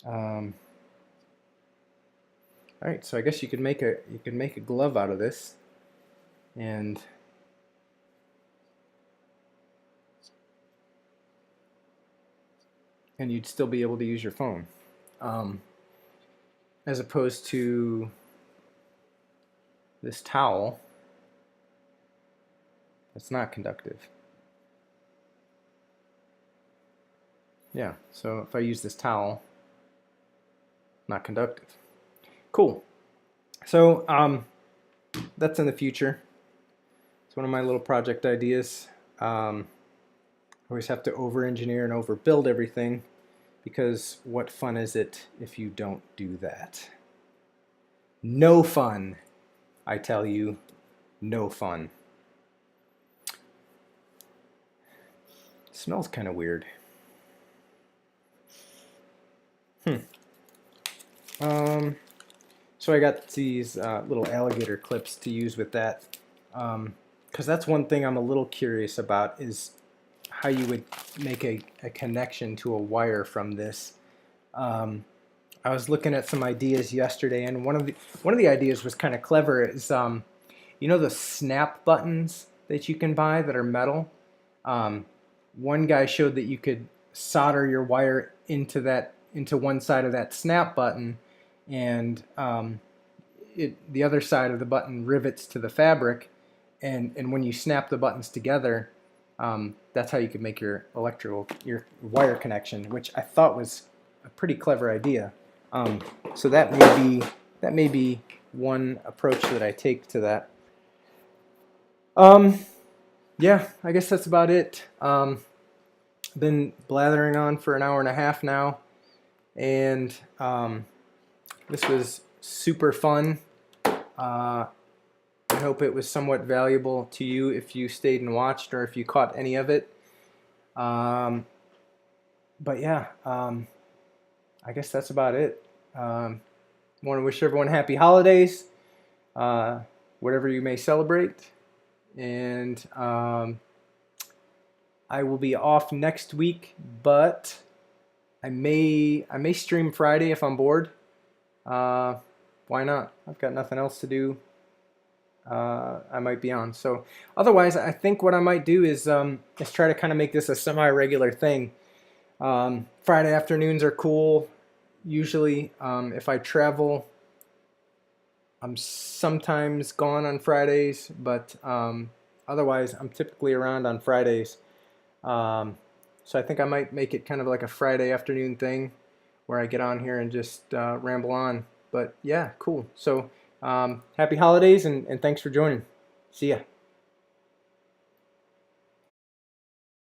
All right, so I guess you could make a glove out of this, and you'd still be able to use your phone, as opposed to this towel that's not conductive. Yeah, so if I use this towel, not conductive. Cool. So that's in the future. It's one of my little project ideas. I always have to over-engineer and overbuild everything, because what fun is it if you don't do that? No fun, I tell you, no fun. It smells kind of weird. So I got these little alligator clips to use with that, because that's one thing I'm a little curious about, is how you would make a connection to a wire from this. I was looking at some ideas yesterday, and one of the ideas was kind of clever. Is you know the snap buttons that you can buy that are metal? One guy showed that you could solder your wire into one side of that snap button, and the other side of the button rivets to the fabric, and when you snap the buttons together, that's how you could make your wire connection, which I thought was a pretty clever idea. So that may be one approach that I take to that. Yeah, I guess that's about it. Been blathering on for an hour and a half now, and this was super fun. I hope it was somewhat valuable to you if you stayed and watched, or if you caught any of it. But yeah, I guess that's about it. Want to wish everyone happy holidays, whatever you may celebrate, and I will be off next week, but I may stream Friday if I'm bored. Why not? I've got nothing else to do. I might be on. So otherwise, I think what I might do is try to kind of make this a semi-regular thing. Friday afternoons are cool. Usually, if I travel, I'm sometimes gone on Fridays, but otherwise, I'm typically around on Fridays. So I think I might make it kind of like a Friday afternoon thing, where I get on here and just ramble on. But yeah, cool. So happy holidays, and thanks for joining. See ya.